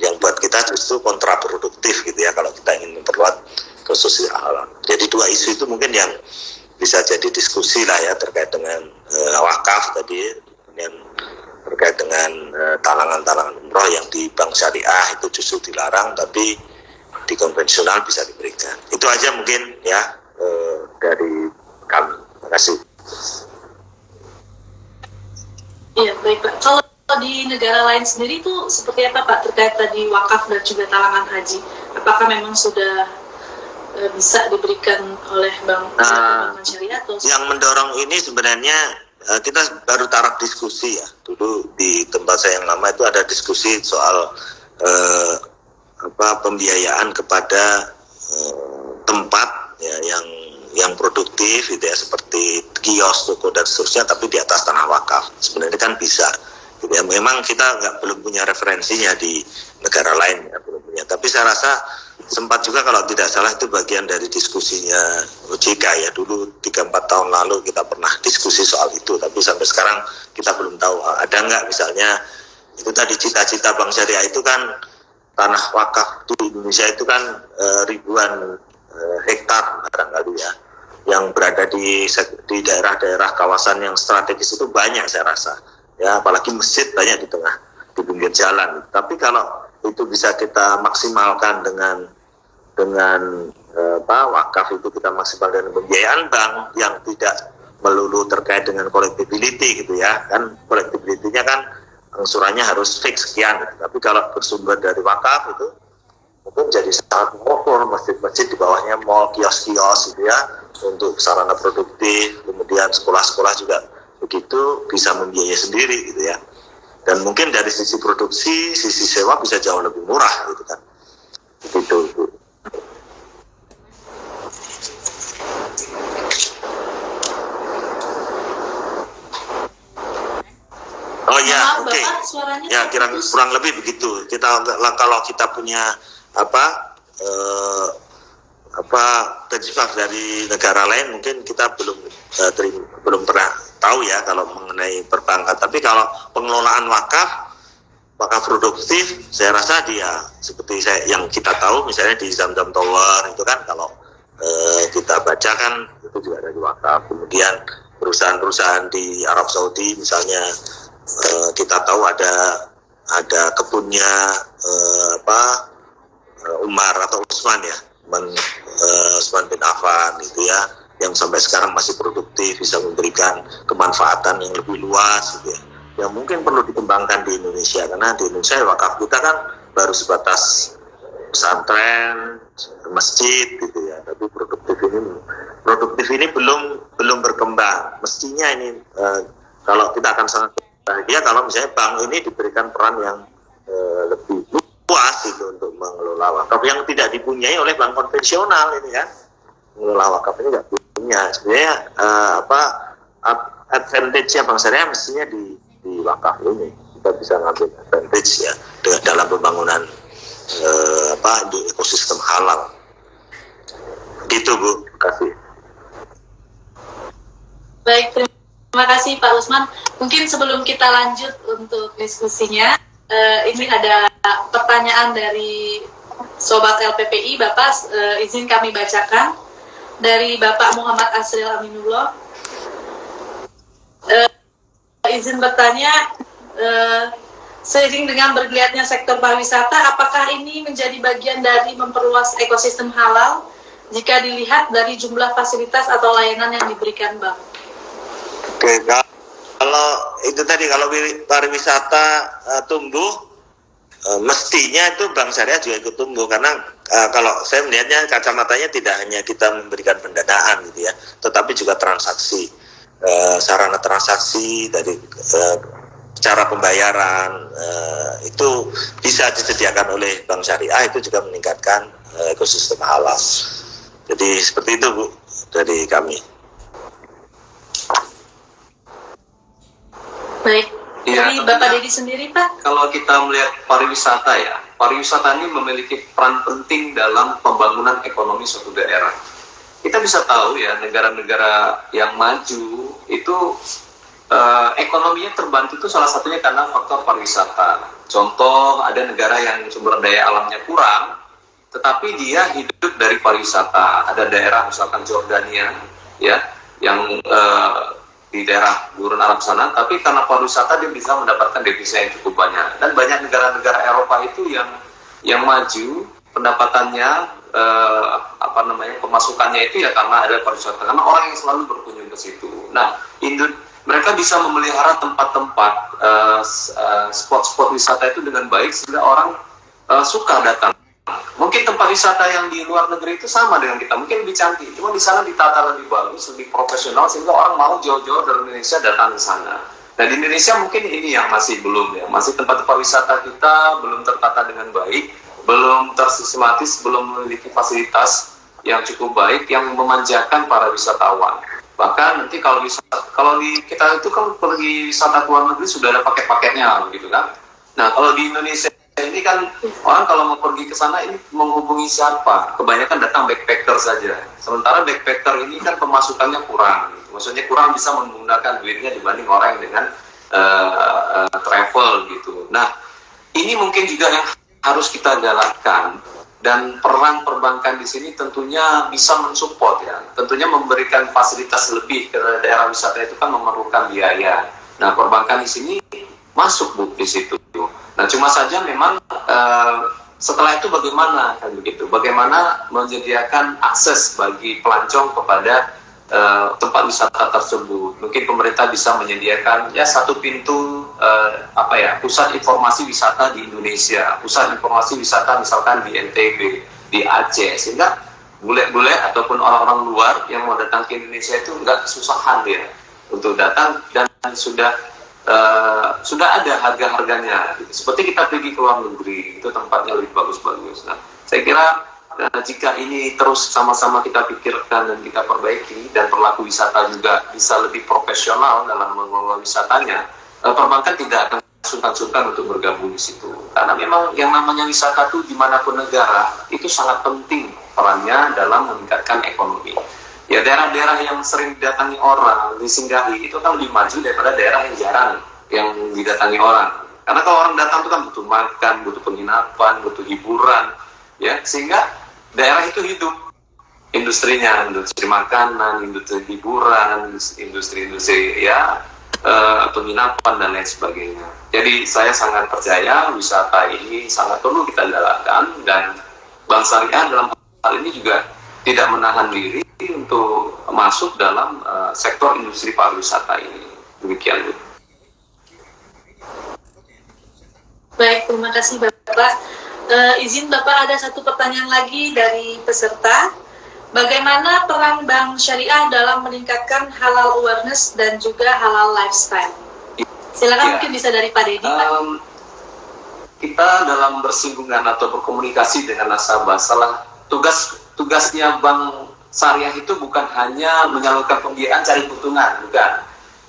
yang buat kita justru kontraproduktif gitu ya kalau kita ingin memperluas ekosistem halal. Jadi dua isu itu mungkin yang bisa jadi diskusi lah ya, terkait dengan wakaf tadi, kemudian terkait dengan talangan-talangan umroh yang di bank syariah itu justru dilarang, tapi di konvensional bisa diberikan. Itu aja mungkin ya dari kami. Terima kasih. Iya baik Pak. Kalau di negara lain sendiri itu seperti apa Pak terkait tadi wakaf dan juga talangan haji? Apakah memang sudah bisa diberikan oleh bank syariah atau? Yang mendorong ini sebenarnya kita baru taraf diskusi ya. Dulu di tempat saya yang lama itu ada diskusi soal pembiayaan kepada tempat ya yang produktif gitu ya, seperti kios, toko dan seterusnya, tapi di atas tanah wakaf. Sebenarnya kan bisa gitu ya. Memang kita belum punya referensinya di negara lain ya, belum punya. Tapi saya rasa sempat juga, kalau tidak salah itu bagian dari diskusinya OJK ya, dulu 3-4 tahun lalu kita pernah diskusi soal itu, tapi sampai sekarang kita belum tahu ada nggak misalnya itu tadi cita-cita Bank Syariah itu kan tanah wakaf di Indonesia itu kan ribuan hektar barangkali ya, yang berada di daerah-daerah kawasan yang strategis itu banyak saya rasa ya, apalagi masjid banyak di pinggir jalan. Tapi kalau itu bisa kita maksimalkan dengan wakaf itu kita maksimalkan dengan pembiayaan bank yang tidak melulu terkait dengan collectability gitu ya, kan collectability-nya kan angsurannya harus fix sekian gitu. Tapi kalau bersumber dari wakaf itu mungkin jadi sangat mengukur, masjid-masjid di bawahnya mall, kios-kios gitu ya, untuk sarana produktif, kemudian sekolah-sekolah juga begitu, bisa membiayai sendiri gitu ya. Dan mungkin dari sisi produksi, sisi sewa bisa jauh lebih murah gitu kan. Begitu. Oh ya, oke. Ya, kurang lebih begitu. Kalau kita punya benchmark dari negara lain, mungkin kita belum pernah tahu ya kalau mengenai perbankan. Tapi kalau pengelolaan wakaf produktif, saya rasa dia seperti yang kita tahu, misalnya di Zamzam Tower itu kan, kalau kita baca kan itu juga dari wakaf. Kemudian perusahaan-perusahaan di Arab Saudi misalnya, kita tahu ada kebunnya Umar atau Utsman ya, Utsman bin Affan gitu ya, yang sampai sekarang masih produktif, bisa memberikan kemanfaatan yang lebih luas gitu ya, yang mungkin perlu dikembangkan di Indonesia. Karena di Indonesia wakaf kita kan baru sebatas pesantren, masjid gitu ya, tapi produktif ini belum berkembang. Mestinya ini kalau kita akan sangat bahagia kalau misalnya bank ini diberikan peran yang lebih luas itu untuk mengelola wakaf yang tidak dipunyai oleh bank konvensional ini kan. Mengelola wakaf ini nggak punya. Sebenarnya advantage-nya Bank Syariah mestinya di wakaf ini. Kita bisa ngambil advantage ya dalam pembangunan ekosistem halal. Gitu Bu, terima kasih. Baik, terima kasih Pak Usman. Mungkin sebelum kita lanjut untuk diskusinya, ini ada pertanyaan dari Sobat LPPI. Bapak, izin kami bacakan. Dari Bapak Muhammad Asril Aminullah. Izin bertanya, seiring dengan bergeliatnya sektor pariwisata, apakah ini menjadi bagian dari memperluas ekosistem halal jika dilihat dari jumlah fasilitas atau layanan yang diberikan bank? Oke, kalau itu tadi, kalau pariwisata tumbuh, mestinya itu Bank Syariah juga ikut tumbuh, karena kalau saya melihatnya kacamatanya tidak hanya kita memberikan pendanaan gitu ya, tetapi juga transaksi, sarana transaksi dari cara pembayaran itu bisa disediakan oleh Bank Syariah, itu juga meningkatkan ekosistem halal. Jadi seperti itu Bu dari kami. Baik, Ya, dari Bapak Dedi sendiri Pak? Kalau kita melihat pariwisata ya, pariwisata ini memiliki peran penting dalam pembangunan ekonomi suatu daerah. Kita bisa tahu ya, negara-negara yang maju itu ekonominya terbantu itu salah satunya karena faktor pariwisata. Contoh, ada negara yang sumber daya alamnya kurang, tetapi dia hidup dari pariwisata. Ada daerah misalkan Jordania ya, yang di daerah Gurun Arab sana, tapi karena pariwisata dia bisa mendapatkan devisa yang cukup banyak. Dan banyak negara-negara Eropa itu yang maju, pendapatannya pemasukannya itu ya karena ada pariwisata, karena orang yang selalu berkunjung ke situ. Nah, mereka bisa memelihara tempat-tempat spot-spot wisata itu dengan baik, sehingga orang suka datang mungkin tempat wisata yang di luar negeri itu sama dengan kita, mungkin lebih cantik, cuma di sana ditata lebih bagus, lebih profesional, sehingga orang mau jauh-jauh dari Indonesia datang ke sana. Nah di Indonesia mungkin ini yang masih belum ya, masih tempat-tempat wisata kita belum tertata dengan baik, belum tersistematis, belum memiliki fasilitas yang cukup baik yang memanjakan para wisatawan. Bahkan nanti kalau kita itu kan pergi wisata ke luar negeri sudah ada paket-paketnya gitu kan. Nah kalau di Indonesia ini kan orang kalau mau pergi ke sana ini menghubungi siapa? Kebanyakan datang backpacker saja. Sementara backpacker ini kan pemasukannya kurang. Maksudnya kurang bisa menggunakan duitnya dibanding orang yang dengan travel gitu. Nah ini mungkin juga yang harus kita galakkan, dan peran perbankan di sini tentunya bisa mensupport ya. Tentunya memberikan fasilitas lebih ke daerah wisata itu kan memerlukan biaya. Nah perbankan di sini masuk Bu di situ. Nah cuma saja memang setelah itu bagaimana kan begitu? Bagaimana menyediakan akses bagi pelancong kepada tempat wisata tersebut? Mungkin pemerintah bisa menyediakan ya satu pintu pusat informasi wisata di Indonesia, pusat informasi wisata misalkan di NTB, di Aceh, sehingga bule-bule ataupun orang-orang luar yang mau datang ke Indonesia itu nggak kesusahan dia untuk datang, dan sudah ada harga-harganya gitu. Seperti kita pergi ke luar negeri itu tempatnya lebih bagus-bagus. Nah saya kira jika ini terus sama-sama kita pikirkan dan kita perbaiki, dan pelaku wisata juga bisa lebih profesional dalam mengelola wisatanya, perbankan tidak akan sungkan-sungkan untuk bergabung di situ. Karena memang yang namanya wisata itu dimanapun negara itu sangat penting perannya dalam meningkatkan ekonomi. Ya daerah-daerah yang sering didatangi orang, disinggahi, itu kan lebih maju daripada daerah yang jarang yang didatangi orang. Karena kalau orang datang itu kan butuh makan, butuh penginapan, butuh hiburan, ya, sehingga daerah itu hidup. Industrinya, industri makanan, industri hiburan, industri-industri ya penginapan dan lain sebagainya. Jadi saya sangat percaya wisata ini sangat perlu kita galakkan, dan Bank Syariah dalam hal ini juga tidak menahan diri untuk masuk dalam sektor industri pariwisata ini. Demikian Bu. Baik, terima kasih Bapak. Izin Bapak ada satu pertanyaan lagi dari peserta. Bagaimana peran Bank Syariah dalam meningkatkan halal awareness dan juga halal lifestyle? Silakan mungkin bisa dari Pak Dedi, Pak. Kita dalam bersinggungan atau berkomunikasi dengan nasabah, tugasnya Bank Syariah itu bukan hanya menyalurkan pembiayaan cari keuntungan, bukan.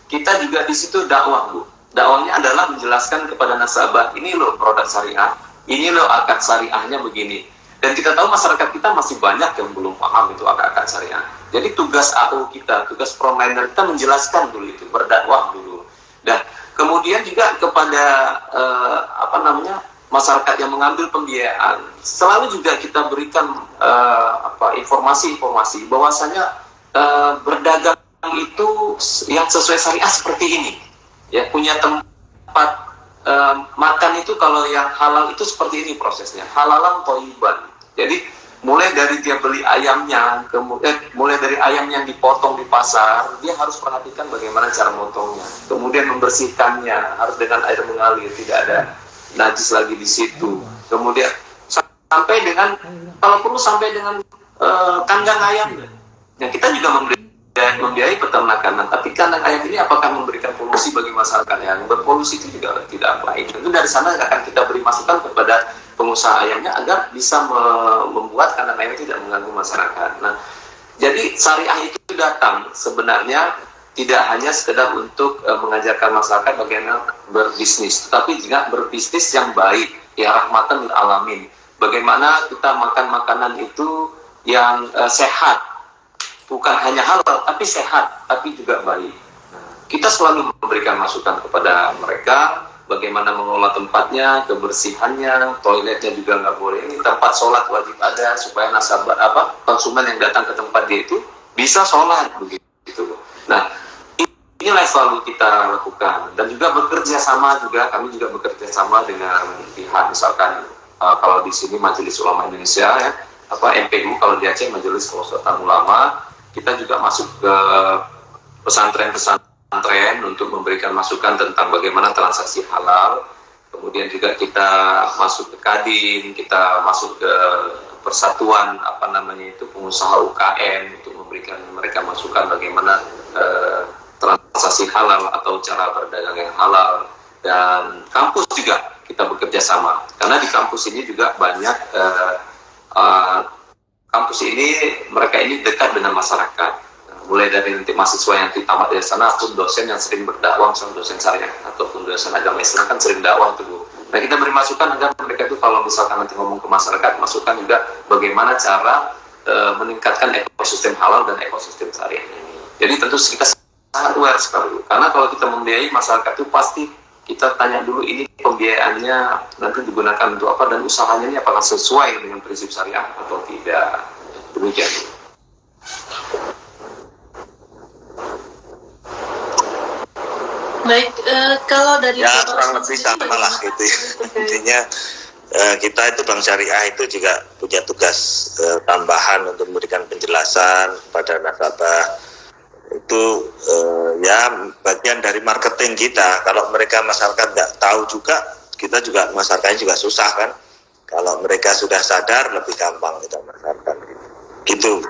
Kita juga di situ dakwah, Bu. Dakwahnya adalah menjelaskan kepada nasabah, ini loh produk syariah, ini loh akad syariahnya begini. Dan kita tahu masyarakat kita masih banyak yang belum paham itu akad syariah. Jadi tugas AO kita, tugas provider kita menjelaskan dulu itu, berdakwah dulu. Dan kemudian juga kepada masyarakat yang mengambil pembiayaan, selalu juga kita berikan informasi-informasi bahwasanya berdagang itu yang sesuai syariah seperti ini. Ya, punya tempat makan itu kalau yang halal itu seperti ini prosesnya, halalan thayyiban. Jadi mulai dari dia beli ayamnya, mulai dari ayam yang dipotong di pasar, dia harus perhatikan bagaimana cara motongnya, kemudian membersihkannya harus dengan air mengalir, tidak ada najis lagi di situ. Kemudian sampai dengan kalau perlu sampai dengan kandang ayam. Ya, kita juga membiayai peternakan. Nah, tapi kandang ayam ini apakah memberikan polusi bagi masyarakat? Yang berpolusi itu juga tidak baik. Itu dari sana akan kita beri masukan kepada pengusaha ayamnya agar bisa membuat kandang ayam tidak mengganggu masyarakat. Nah, jadi syariah itu datang sebenarnya tidak hanya sekedar untuk mengajarkan masyarakat bagaimana berbisnis, tetapi juga berbisnis yang baik, ya rahmatan lil alamin. Bagaimana kita makan makanan itu yang sehat, bukan hanya halal, tapi sehat, tapi juga baik. Kita selalu memberikan masukan kepada mereka, bagaimana mengelola tempatnya, kebersihannya, toiletnya juga nggak boleh. Ini tempat sholat wajib ada supaya nasabah konsumen yang datang ke tempat dia itu bisa sholat begitu. Nah, inilah selalu kita lakukan, dan juga bekerja sama juga, kami juga bekerja sama dengan pihak misalkan kalau di sini Majelis Ulama Indonesia ya, MPU, kalau di Aceh Majelis Pemusatan Ulama. Kita juga masuk ke pesantren-pesantren untuk memberikan masukan tentang bagaimana transaksi halal, kemudian juga kita masuk ke Kadin, kita masuk ke persatuan pengusaha UKM untuk memberikan mereka masukan bagaimana transaksi halal atau cara berdagang yang halal. Dan kampus juga kita bekerja sama, karena di kampus ini juga banyak kampus ini, mereka ini dekat dengan masyarakat, mulai dari nanti mahasiswa yang tamat dari sana ataupun dosen yang sering berdakwah, misalnya dosen syariah ataupun dosen agama Islam kan sering dakwah tuh. Nah, kita beri masukan agar mereka itu kalau misalkan nanti ngomong ke masyarakat, masukan juga bagaimana cara meningkatkan ekosistem halal dan ekosistem syariah ini. Jadi tentu kita sangat aware sekali, karena kalau kita membiayai masyarakat itu pasti kita tanya dulu ini pembiayaannya nanti digunakan untuk apa, dan usahanya ini apakah sesuai dengan prinsip syariah atau tidak. Demikian. Baik, kalau dari ya kurang lebih sama lah gitu ya. Intinya kita itu Bank Syariah itu juga punya tugas tambahan untuk memberikan penjelasan pada nasabah. Itu ya bagian dari marketing kita. Kalau mereka masyarakat nggak tahu juga, kita juga masyarakatnya juga susah kan. Kalau mereka sudah sadar, lebih gampang kita masarkan gitu.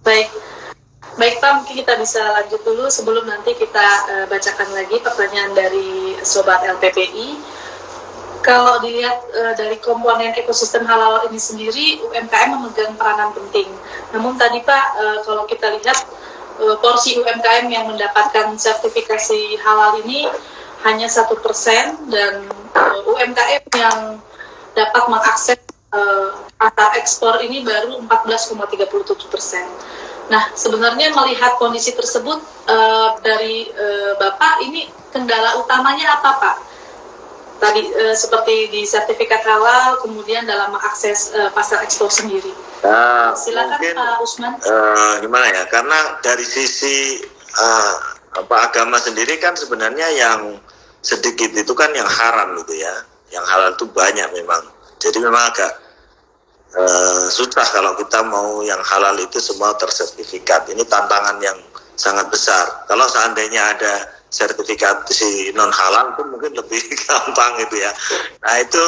Baik, baik Pak, mungkin kita bisa lanjut dulu sebelum nanti kita bacakan lagi pertanyaan dari Sobat LPPI. Kalau dilihat dari komponen ekosistem halal ini sendiri, UMKM memegang peranan penting. Namun tadi Pak, kalau kita lihat porsi UMKM yang mendapatkan sertifikasi halal ini hanya 1%, dan UMKM yang dapat mengakses pasar ekspor ini baru 14,37%. Nah, sebenarnya melihat kondisi tersebut dari Bapak, ini kendala utamanya apa Pak? Tadi seperti di sertifikat halal, kemudian dalam mengakses pasar ekspor sendiri. Silakan mungkin, Pak Usman. Gimana ya? Karena dari sisi agama sendiri kan sebenarnya yang sedikit itu kan yang haram gitu ya. Yang halal itu banyak memang. Jadi memang agak susah kalau kita mau yang halal itu semua tersertifikat. Ini tantangan yang sangat besar. Kalau seandainya ada sertifikasi non halal itu mungkin lebih gampang gitu ya. Nah itu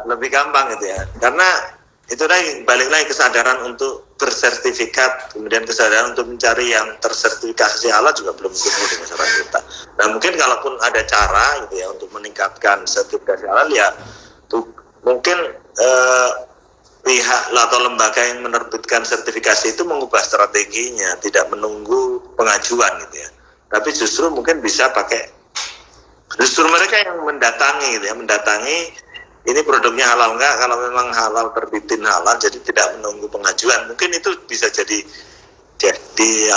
lebih gampang gitu ya, karena itu lagi balik lagi kesadaran untuk bersertifikat, kemudian kesadaran untuk mencari yang tersertifikasi halal juga belum tumbuh di masyarakat kita. Nah mungkin kalaupun ada cara gitu ya untuk meningkatkan sertifikasi halal ya mungkin pihak atau lembaga yang menerbitkan sertifikasi itu mengubah strateginya, tidak menunggu pengajuan gitu ya. Tapi justru mungkin bisa pakai, justru mereka yang mendatangi gitu ya, mendatangi ini produknya halal enggak, kalau memang halal terbitin halal, jadi tidak menunggu pengajuan. Mungkin itu bisa jadi jadi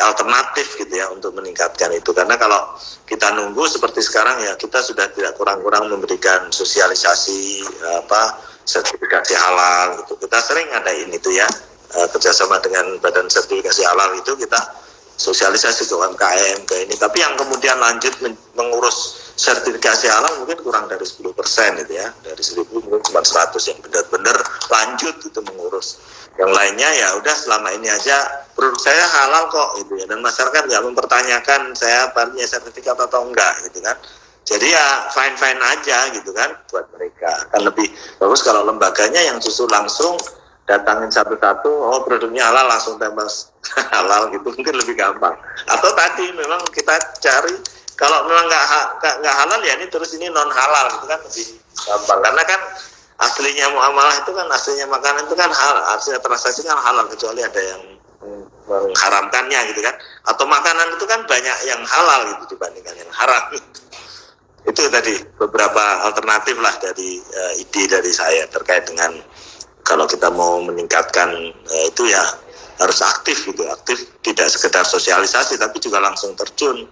alternatif gitu ya untuk meningkatkan itu. Karena kalau kita nunggu seperti sekarang ya, kita sudah tidak kurang-kurang memberikan sosialisasi sertifikasi halal gitu. Kita sering ngadain itu ya, kerjasama dengan Badan Sertifikasi Halal itu kita sosialisasi ke UMKM ke ini, tapi yang kemudian lanjut mengurus sertifikasi halal mungkin kurang dari 10% gitu ya, dari 1.000 mungkin cuma 100 yang benar-benar lanjut itu mengurus. Yang lainnya ya udah selama ini aja produk saya halal kok gitu ya, dan masyarakat nggak mempertanyakan saya punya sertifikat atau enggak gitu kan. Jadi ya fine-fine aja gitu kan buat mereka. Kan lebih bagus kalau lembaganya yang justru langsung datangin satu-satu, oh produknya halal langsung tembas halal gitu, mungkin lebih gampang. Atau tadi memang kita cari kalau memang nggak halal ya ini terus ini non halal gitu kan lebih gampang, karena kan aslinya muamalah itu kan, aslinya makanan itu kan halal, aslinya transaksi kan halal kecuali ada yang mengharamkannya gitu kan. Atau makanan itu kan banyak yang halal gitu dibandingkan yang haram. Itu tadi beberapa alternatif lah dari ide dari saya terkait dengan kalau kita mau meningkatkan itu ya harus aktif gitu, aktif tidak sekedar sosialisasi tapi juga langsung terjun,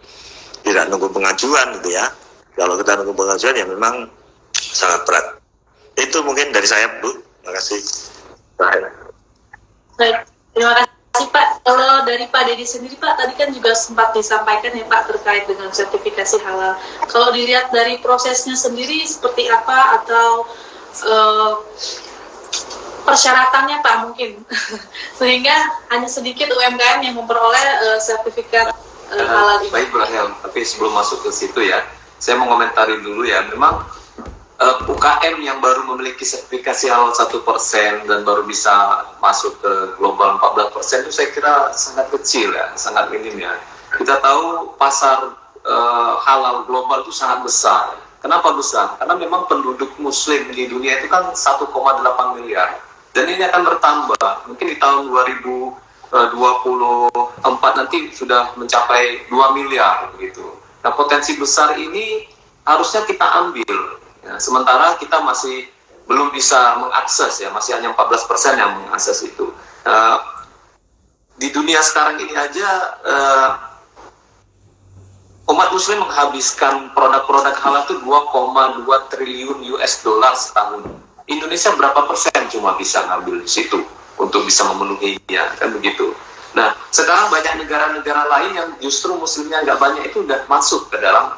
tidak nunggu pengajuan gitu ya. Kalau kita nunggu pengajuan ya memang sangat berat. Itu mungkin dari saya Bu, terima kasih. Baik, terima kasih Pak. Kalau dari Pak Dedi sendiri Pak, tadi kan juga sempat disampaikan ya Pak terkait dengan sertifikasi halal. Kalau dilihat dari prosesnya sendiri seperti apa, atau persyaratannya Pak mungkin sehingga hanya sedikit UMKM yang memperoleh sertifikat halal ini? Baik Bu Rahel, tapi sebelum masuk ke situ ya, saya mau komentari dulu ya. Memang UKM yang baru memiliki sertifikasi halal 1% dan baru bisa masuk ke global 14% itu saya kira sangat kecil ya, sangat minim ya. Kita tahu pasar halal global itu sangat besar. Kenapa besar? Karena memang penduduk muslim di dunia itu kan 1,8 miliar. Dan ini akan bertambah. Mungkin di tahun 2024 nanti sudah mencapai 2 miliar gitu. Nah, potensi besar ini harusnya kita ambil. Ya, sementara kita masih belum bisa mengakses ya, masih hanya 14% yang mengakses itu. Di dunia sekarang ini aja umat muslim menghabiskan produk-produk halal itu 2,2 triliun US dollar setahun. Indonesia berapa persen cuma bisa ngambil situ untuk bisa memenuhinya, kan begitu. Nah, sekarang banyak negara-negara lain yang justru muslimnya nggak banyak itu udah masuk ke dalam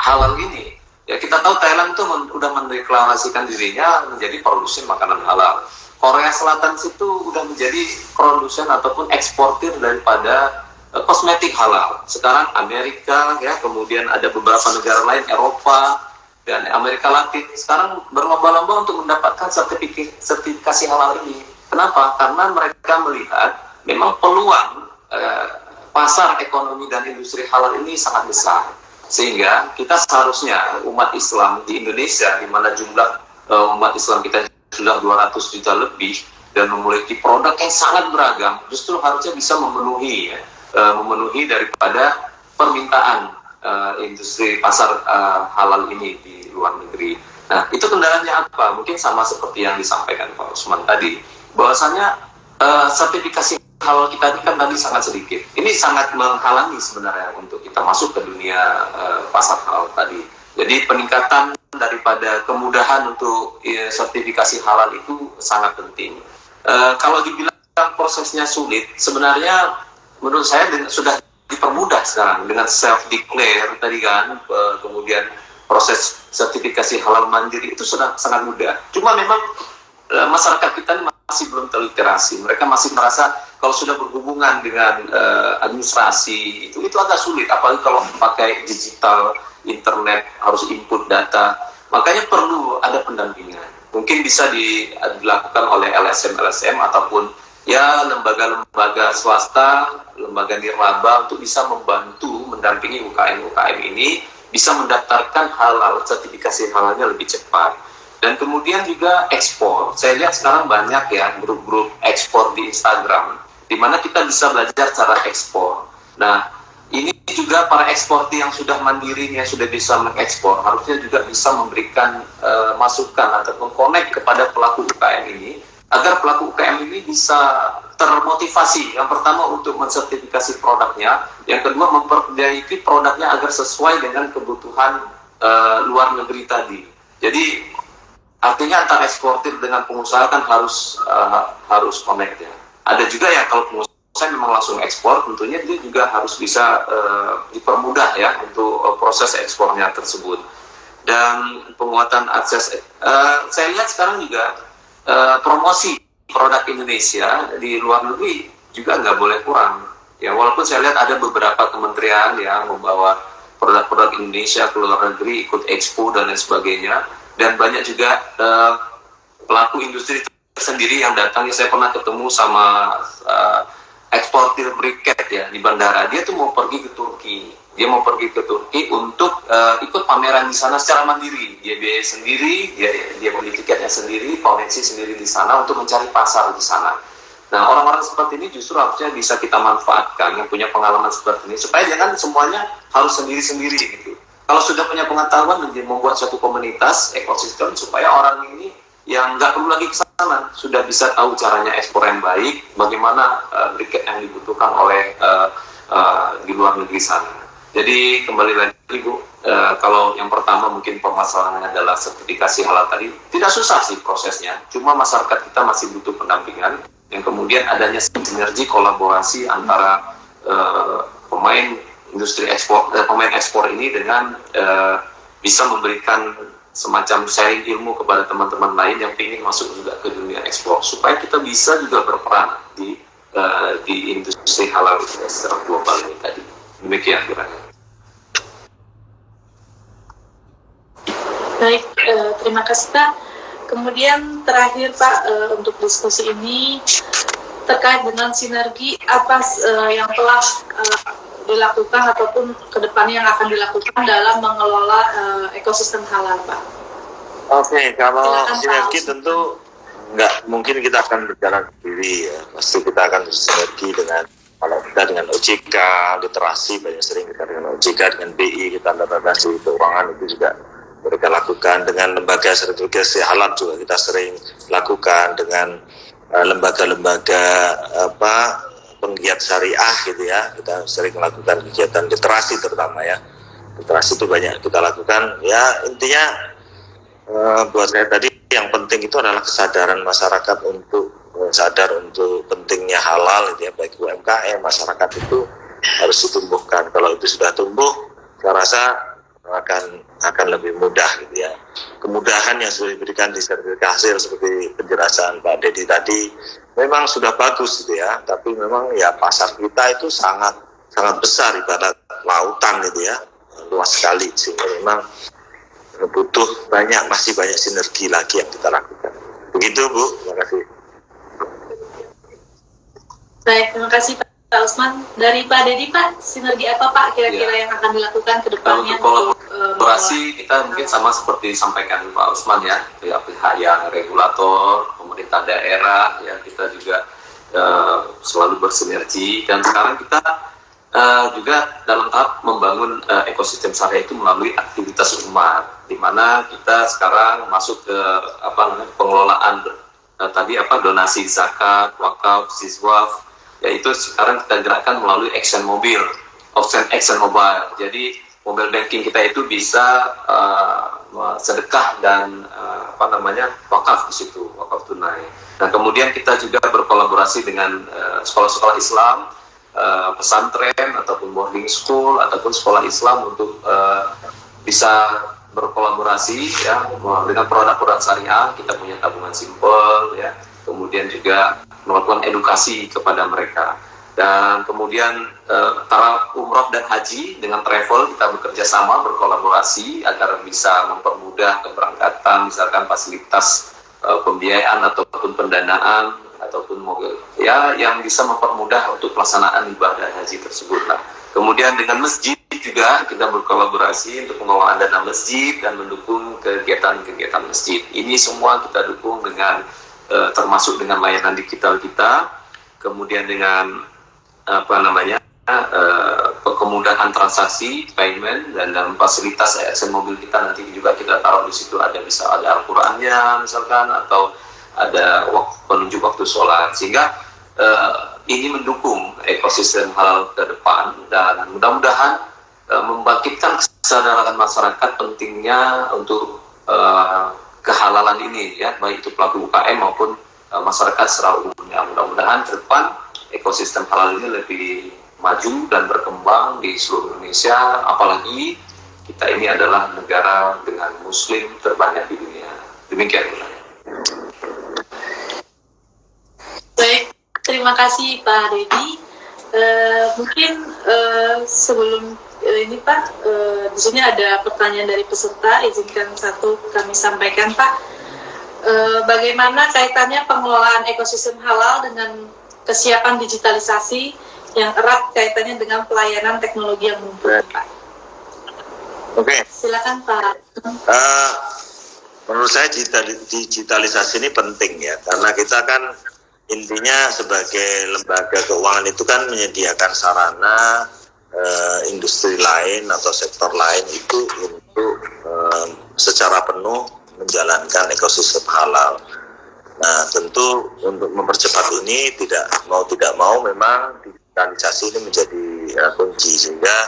halal ini. Ya, kita tahu Thailand tuh udah mendeklarasikan dirinya menjadi produsen makanan halal. Korea Selatan situ udah menjadi produsen ataupun eksportir daripada kosmetik halal. Sekarang Amerika, ya, kemudian ada beberapa negara lain, Eropa dan Amerika Latin sekarang berlomba-lomba untuk mendapatkan sertifikasi halal ini. Kenapa? Karena mereka melihat memang peluang pasar ekonomi dan industri halal ini sangat besar. Sehingga kita seharusnya umat Islam di Indonesia, di mana jumlah umat Islam kita sudah 200 juta lebih dan memiliki produk yang sangat beragam, justru harusnya bisa memenuhi daripada permintaan industri pasar halal ini di luar negeri. Nah, itu kendalanya apa? Mungkin sama seperti yang disampaikan Pak Usman tadi, bahwasanya sertifikasi halal kita ini kan tadi sangat sedikit. Ini sangat menghalangi sebenarnya untuk kita masuk ke dunia pasar halal tadi. Jadi peningkatan daripada kemudahan untuk sertifikasi halal itu sangat penting. Kalau dibilang prosesnya sulit, sebenarnya menurut saya sudah dipermudah sekarang dengan self-declare tadi kan, kemudian proses sertifikasi halal mandiri itu sudah sangat mudah. Cuma memang masyarakat kita masih belum terliterasi. Mereka masih merasa kalau sudah berhubungan dengan administrasi itu agak sulit, apalagi kalau pakai digital, internet, harus input data. Makanya perlu ada pendampingan. Mungkin bisa dilakukan oleh LSM ataupun ya lembaga-lembaga swasta, lembaga nirlaba untuk bisa membantu mendampingi UKM-UKM ini bisa mendaftarkan halal, sertifikasi halalnya lebih cepat. Dan kemudian juga ekspor. Saya lihat sekarang banyak ya grup-grup ekspor di Instagram, di mana kita bisa belajar cara ekspor. Nah, ini juga para eksportir yang sudah mandiri, yang sudah bisa mengekspor, harusnya juga bisa memberikan masukan ataupun connect kepada pelaku UKM ini, agar pelaku UKM ini bisa termotivasi. Yang pertama untuk mensertifikasi produknya, yang kedua memperbaiki produknya agar sesuai dengan kebutuhan luar negeri tadi. Jadi artinya antara eksportir dengan pengusaha kan harus connect ya. Ada juga yang kalau pengusaha memang langsung ekspor, tentunya dia juga harus bisa dipermudah ya untuk proses ekspornya tersebut. Dan penguatan akses, saya lihat sekarang juga promosi produk Indonesia di luar negeri juga nggak boleh kurang. Ya, walaupun saya lihat ada beberapa kementerian yang membawa produk-produk Indonesia ke luar negeri, ikut expo dan lain sebagainya. Dan banyak juga pelaku industri sendiri yang datang. Saya pernah ketemu sama eksportir briket ya di bandara. Dia tuh mau pergi ke Turki. Dia mau pergi ke Turki untuk ikut pameran di sana secara mandiri. Dia biaya sendiri, dia beli tiketnya sendiri, koneksi sendiri di sana untuk mencari pasar di sana. Nah, orang-orang seperti ini justru harusnya bisa kita manfaatkan yang punya pengalaman seperti ini supaya jangan semuanya harus sendiri-sendiri gitu. Kalau sudah punya pengetahuan, membuat suatu komunitas, ekosistem, supaya orang ini yang nggak perlu lagi ke sana, sudah bisa tahu caranya ekspor yang baik, bagaimana briket yang dibutuhkan oleh di luar negeri sana. Jadi kembali lagi Bu, kalau yang pertama mungkin permasalahannya adalah sertifikasi halal tadi, tidak susah sih prosesnya, cuma masyarakat kita masih butuh pendampingan, yang kemudian adanya sinergi kolaborasi antara pemain industri ekspor, pemain ekspor ini dengan bisa memberikan semacam sharing ilmu kepada teman-teman lain yang ingin masuk juga ke dunia ekspor, supaya kita bisa juga berperan di di industri halal secara global ini tadi. Demikian kira-kira. Baik, terima kasih Pak. Kemudian terakhir Pak, untuk diskusi ini terkait dengan sinergi apa yang telah dilakukan ataupun kedepannya yang akan dilakukan dalam mengelola ekosistem halal Pak. Oke, kalau Silakan, sinergi Pak. tentu nggak mungkin kita akan berjalan sendiri ya. Pasti kita akan bersinergi dengan, kalau kita dengan OJK, literasi banyak sering kita dengan OJK, dengan BI, kita transaksi keuangan itu juga mereka lakukan, dengan lembaga sertifikasi halal juga kita sering lakukan, dengan lembaga-lembaga penggiat syariah gitu ya, kita sering melakukan kegiatan literasi terutama ya. Literasi itu banyak kita lakukan ya. Intinya buat saya tadi yang penting itu adalah kesadaran masyarakat untuk sadar untuk pentingnya halal gitu ya, baik UMKM, masyarakat itu harus ditumbuhkan. Kalau itu sudah tumbuh, saya rasa akan lebih mudah gitu ya. Kemudahan yang sudah diberikan di sertifikasi seperti penjelasan Pak Dedi tadi memang sudah bagus gitu ya, tapi memang ya pasar kita itu sangat besar, ibarat lautan gitu ya, luas sekali, sehingga memang butuh masih banyak sinergi lagi yang kita lakukan. Begitu Bu, terima kasih. Baik, terima kasih Pak Usman. Dari Pak Dedi Pak, sinergi apa Pak kira-kira yang akan dilakukan ke depannya? Untuk kolaborasi kita mungkin sama seperti disampaikan Pak Usman ya, pihak yang regulator, pemerintah daerah ya, kita juga selalu bersinergi, dan sekarang kita juga dalam tahap membangun ekosistem syariah itu melalui aktivitas umat, di mana kita sekarang masuk ke pengelolaan donasi zakat, wakaf, siswaf, yaitu sekarang kita gerakkan melalui Action Mobile. Jadi mobile banking kita itu bisa sedekah dan wakaf di situ, wakaf tunai. Nah, kemudian kita juga berkolaborasi dengan sekolah-sekolah Islam, pesantren ataupun boarding school ataupun sekolah Islam untuk bisa berkolaborasi ya dengan produk-produk syariah. Kita punya tabungan simpel ya, kemudian juga melakukan edukasi kepada mereka, dan kemudian antara umroh dan haji dengan travel kita bekerja sama berkolaborasi agar bisa mempermudah keberangkatan, misalkan fasilitas pembiayaan ataupun pendanaan ataupun mobil ya yang bisa mempermudah untuk pelaksanaan ibadah haji tersebut lah. Kemudian dengan masjid juga kita berkolaborasi untuk pengelolaan dana masjid dan mendukung kegiatan-kegiatan masjid. Ini semua kita dukung dengan termasuk dengan layanan digital kita, kemudian dengan kemudahan transaksi payment, dan dalam fasilitas ASN mobil kita nanti juga kita taruh di situ bisa ada Al-Qur'annya misalkan, atau ada penunjuk waktu sholat, sehingga ini mendukung ekosistem halal ke depan, dan mudah-mudahan membangkitkan kesadaran masyarakat pentingnya untuk kehalalan ini ya, baik itu pelaku UKM maupun masyarakat secara umumnya. Mudah-mudahan ke depan ekosistem halal ini lebih maju dan berkembang di seluruh Indonesia, apalagi kita ini adalah negara dengan muslim terbanyak di dunia. Demikian. Baik, terima kasih Pak Dedi. Mungkin sebelum ini Pak, di sini ada pertanyaan dari peserta, izinkan satu kami sampaikan Pak. Bagaimana kaitannya pengelolaan ekosistem halal dengan kesiapan digitalisasi yang erat kaitannya dengan pelayanan teknologi yang mumpuni Pak? Oke. Silakan Pak. Menurut saya digitalisasi ini penting ya, karena kita kan intinya sebagai lembaga keuangan itu kan menyediakan sarana industri lain atau sektor lain itu untuk secara penuh menjalankan ekosistem halal. Nah, tentu untuk mempercepat ini tidak mau memang digitalisasi ini menjadi kunci, sehingga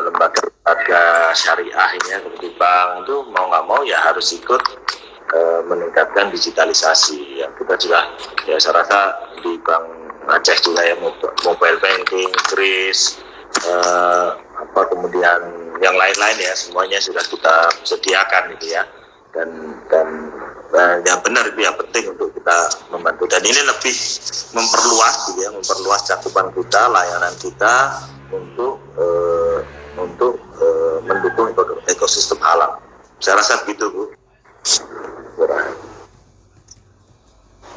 lembaga syariah ini seperti bank itu mau nggak mau ya harus ikut meningkatkan digitalisasi. Ya, kita juga ya saya rasa di Bank Aceh juga ya mobile banking, kris, kemudian yang lain-lain ya semuanya sudah kita sediakan gitu ya, dan yang benar itu yang penting untuk kita membantu, dan ini lebih memperluas gitu ya, memperluas cakupan kita, layanan kita untuk mendukung ekosistem halal. Saya rasa begitu, Bu.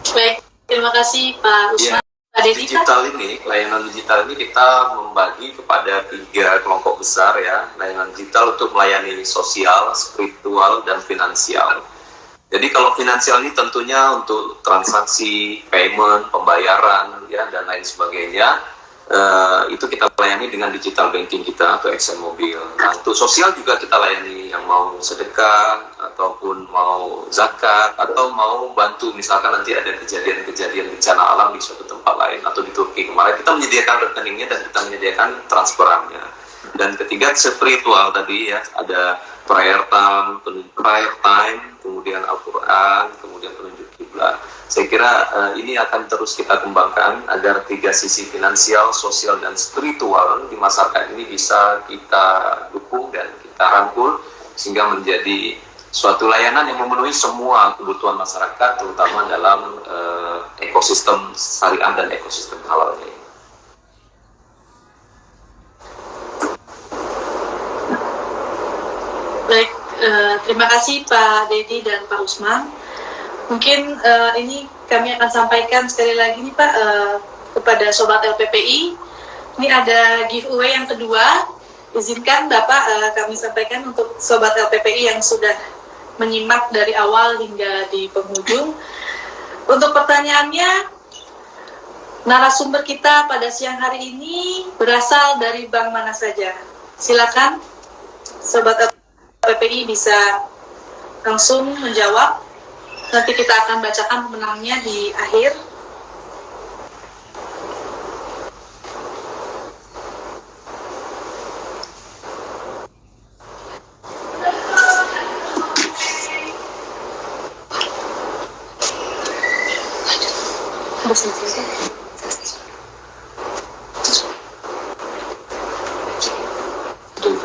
Baik, terima kasih Pak Usman. Pak Dedi, digital ini, layanan digital ini kita membagi kepada 3 kelompok besar ya. Layanan digital untuk melayani sosial, spiritual, dan finansial. Jadi kalau finansial ini tentunya untuk transaksi, payment, pembayaran ya, dan lain sebagainya. Itu kita layani dengan digital banking kita atau ExxonMobil. Nah, untuk sosial juga kita layani yang mau sedekah ataupun mau zakat atau mau bantu, misalkan nanti ada kejadian-kejadian bencana alam di suatu tempat lain atau di Turki kemarin, kita menyediakan rekeningnya dan kita menyediakan transferannya. Dan ketiga spiritual tadi ya, ada prayer time, kemudian Al-Quran, kemudian penunjuk kiblat. Saya kira ini akan terus kita kembangkan agar 3 sisi finansial, sosial, dan spiritual di masyarakat ini bisa kita dukung dan kita rangkul sehingga menjadi suatu layanan yang memenuhi semua kebutuhan masyarakat, terutama dalam ekosistem syariah dan ekosistem halal ini. baik, terima kasih Pak Dedi dan Pak Usman. Mungkin ini kami akan sampaikan sekali lagi nih Pak kepada Sobat LPPI. Ini ada giveaway yang kedua. Izinkan Bapak kami sampaikan untuk Sobat LPPI yang sudah menyimak dari awal hingga di penghujung. Untuk pertanyaannya, narasumber kita pada siang hari ini berasal dari bank mana saja? Silakan Sobat LPPI bisa langsung menjawab. Nanti kita akan bacakan pemenangnya di akhir.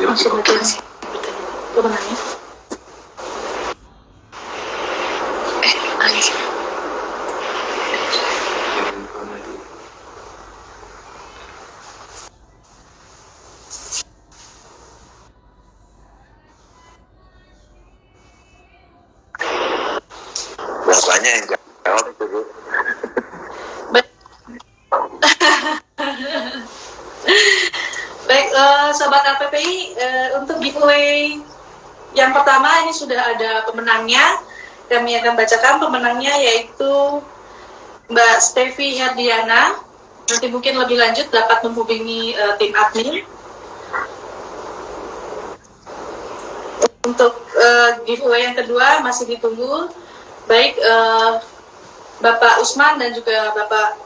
Langsung aja pemenangnya. Banyak yang jawab itu, Bu. Baik, Sobat LPPI, untuk giveaway yang pertama ini sudah ada pemenangnya. Kami akan bacakan pemenangnya, yaitu Mbak Stevi Herdiana. Nanti mungkin lebih lanjut dapat menghubungi tim admin. Untuk giveaway yang kedua masih ditunggu. Baik, Bapak Usman dan juga Bapak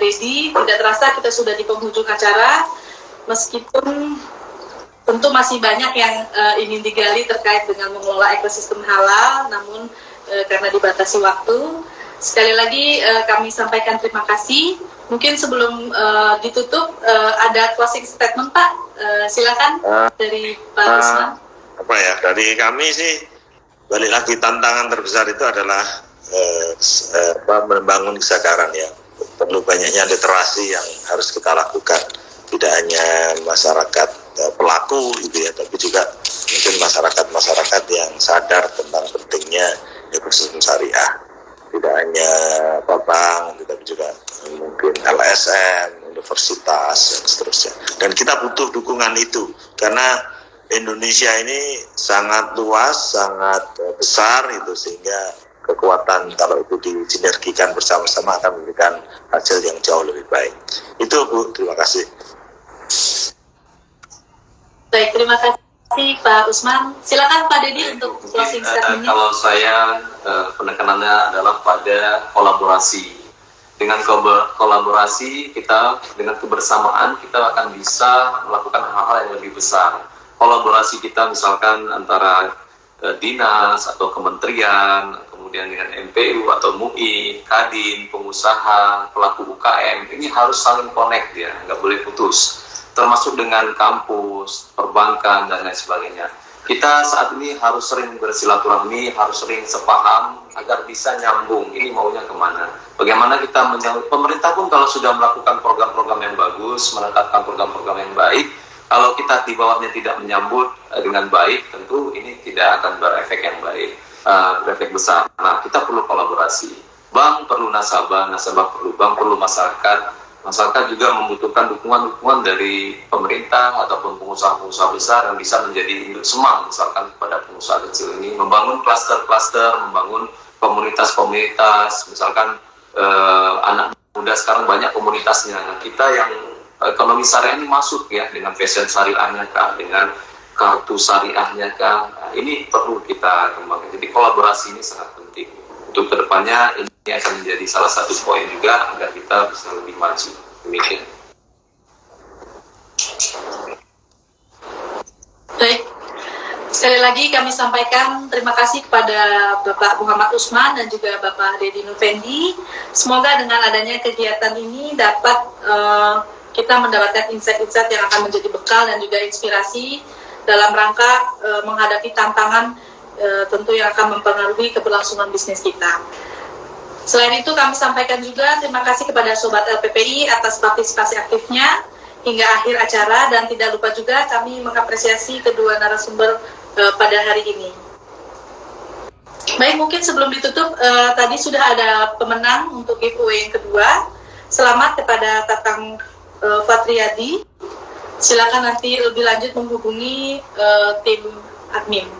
Dedi, tidak terasa kita sudah di penghujung acara. Meskipun tentu masih banyak yang ingin digali terkait dengan mengelola ekosistem halal, namun karena dibatasi waktu, sekali lagi kami sampaikan terima kasih. Mungkin sebelum ditutup ada closing statement Pak, silakan dari Pak Usman. Apa ya, dari kami sih balik lagi, tantangan terbesar itu adalah membangun kesadaran ya. Perlu banyaknya literasi yang harus kita lakukan, tidak hanya masyarakat pelaku gitu ya, tapi juga mungkin masyarakat yang sadar tentang pentingnya ekosistem syariah. Tidak hanya bank, tapi juga mungkin LSM, universitas, dan seterusnya. Dan kita butuh dukungan itu, karena Indonesia ini sangat luas, sangat besar itu, sehingga kekuatan kalau itu disinergikan bersama-sama akan memberikan hasil yang jauh lebih baik. Itu Bu, terima kasih. Baik, terima kasih Pak Usman. Silakan Pak Dedi untuk closing statement-nya. Kalau saya penekanannya adalah pada kolaborasi. Dengan kolaborasi kita, dengan kebersamaan kita akan bisa melakukan hal-hal yang lebih besar. Kolaborasi kita misalkan antara dinas atau kementerian, kemudian dengan MPU atau MUI, Kadin, pengusaha, pelaku UKM, ini harus saling connect ya, nggak boleh putus. Termasuk dengan kampus, perbankan, dan lain sebagainya. kita saat ini harus sering bersilaturahmi, harus sering sepaham agar bisa nyambung. Ini maunya kemana? Bagaimana kita menyambut? Pemerintah pun kalau sudah melakukan program-program yang bagus, menetapkan program-program yang baik, kalau kita di bawahnya tidak menyambut dengan baik, tentu ini tidak akan berefek yang baik, berefek besar. Nah, kita perlu kolaborasi. Bank perlu nasabah, nasabah perlu bank, perlu masyarakat. Masyarakat juga membutuhkan dukungan-dukungan dari pemerintah ataupun pengusaha-pengusaha besar yang bisa menjadi induk semang misalkan kepada pengusaha kecil ini, membangun klaster-klaster, membangun komunitas-komunitas, misalkan anak muda sekarang banyak komunitasnya. Nah, kita yang ekonomi syariah ini masuk ya dengan fashion syariahnya kah, dengan kartu syariahnya kah, nah, ini perlu kita kembangkan. Jadi kolaborasi ini sangat penting. Untuk kedepannya ini akan menjadi salah satu poin juga agar kita bisa lebih maju. Demikian. Baik, sekali lagi kami sampaikan terima kasih kepada Bapak Muhammad Usman dan juga Bapak Dedi Nufendi. Semoga dengan adanya kegiatan ini dapat kita mendapatkan insight-insight yang akan menjadi bekal dan juga inspirasi dalam rangka menghadapi tantangan tentu yang akan mempengaruhi keberlangsungan bisnis kita. Selain itu kami sampaikan juga terima kasih kepada Sobat LPPI atas partisipasi aktifnya hingga akhir acara, dan tidak lupa juga kami mengapresiasi kedua narasumber pada hari ini. Baik, mungkin sebelum ditutup tadi sudah ada pemenang untuk giveaway yang kedua. Selamat kepada Tatang Fatriyadi. Silakan nanti lebih lanjut menghubungi tim admin.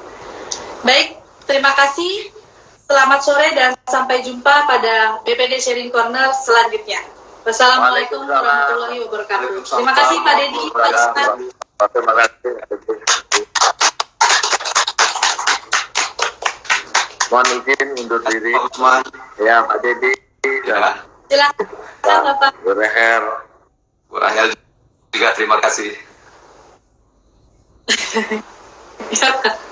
Baik, terima kasih. Selamat sore dan sampai jumpa pada BPD Sharing Corner selanjutnya. Wassalamualaikum warahmatullahi wabarakatuh. Terima kasih Pak Dedi, Pak Isman. Terima kasih. Mohon izin undur diri. Ya, Pak Dedi. Ya, Silakan Bapak. Bu Rahel. Bu Rahel juga terima kasih. Ya, Pak.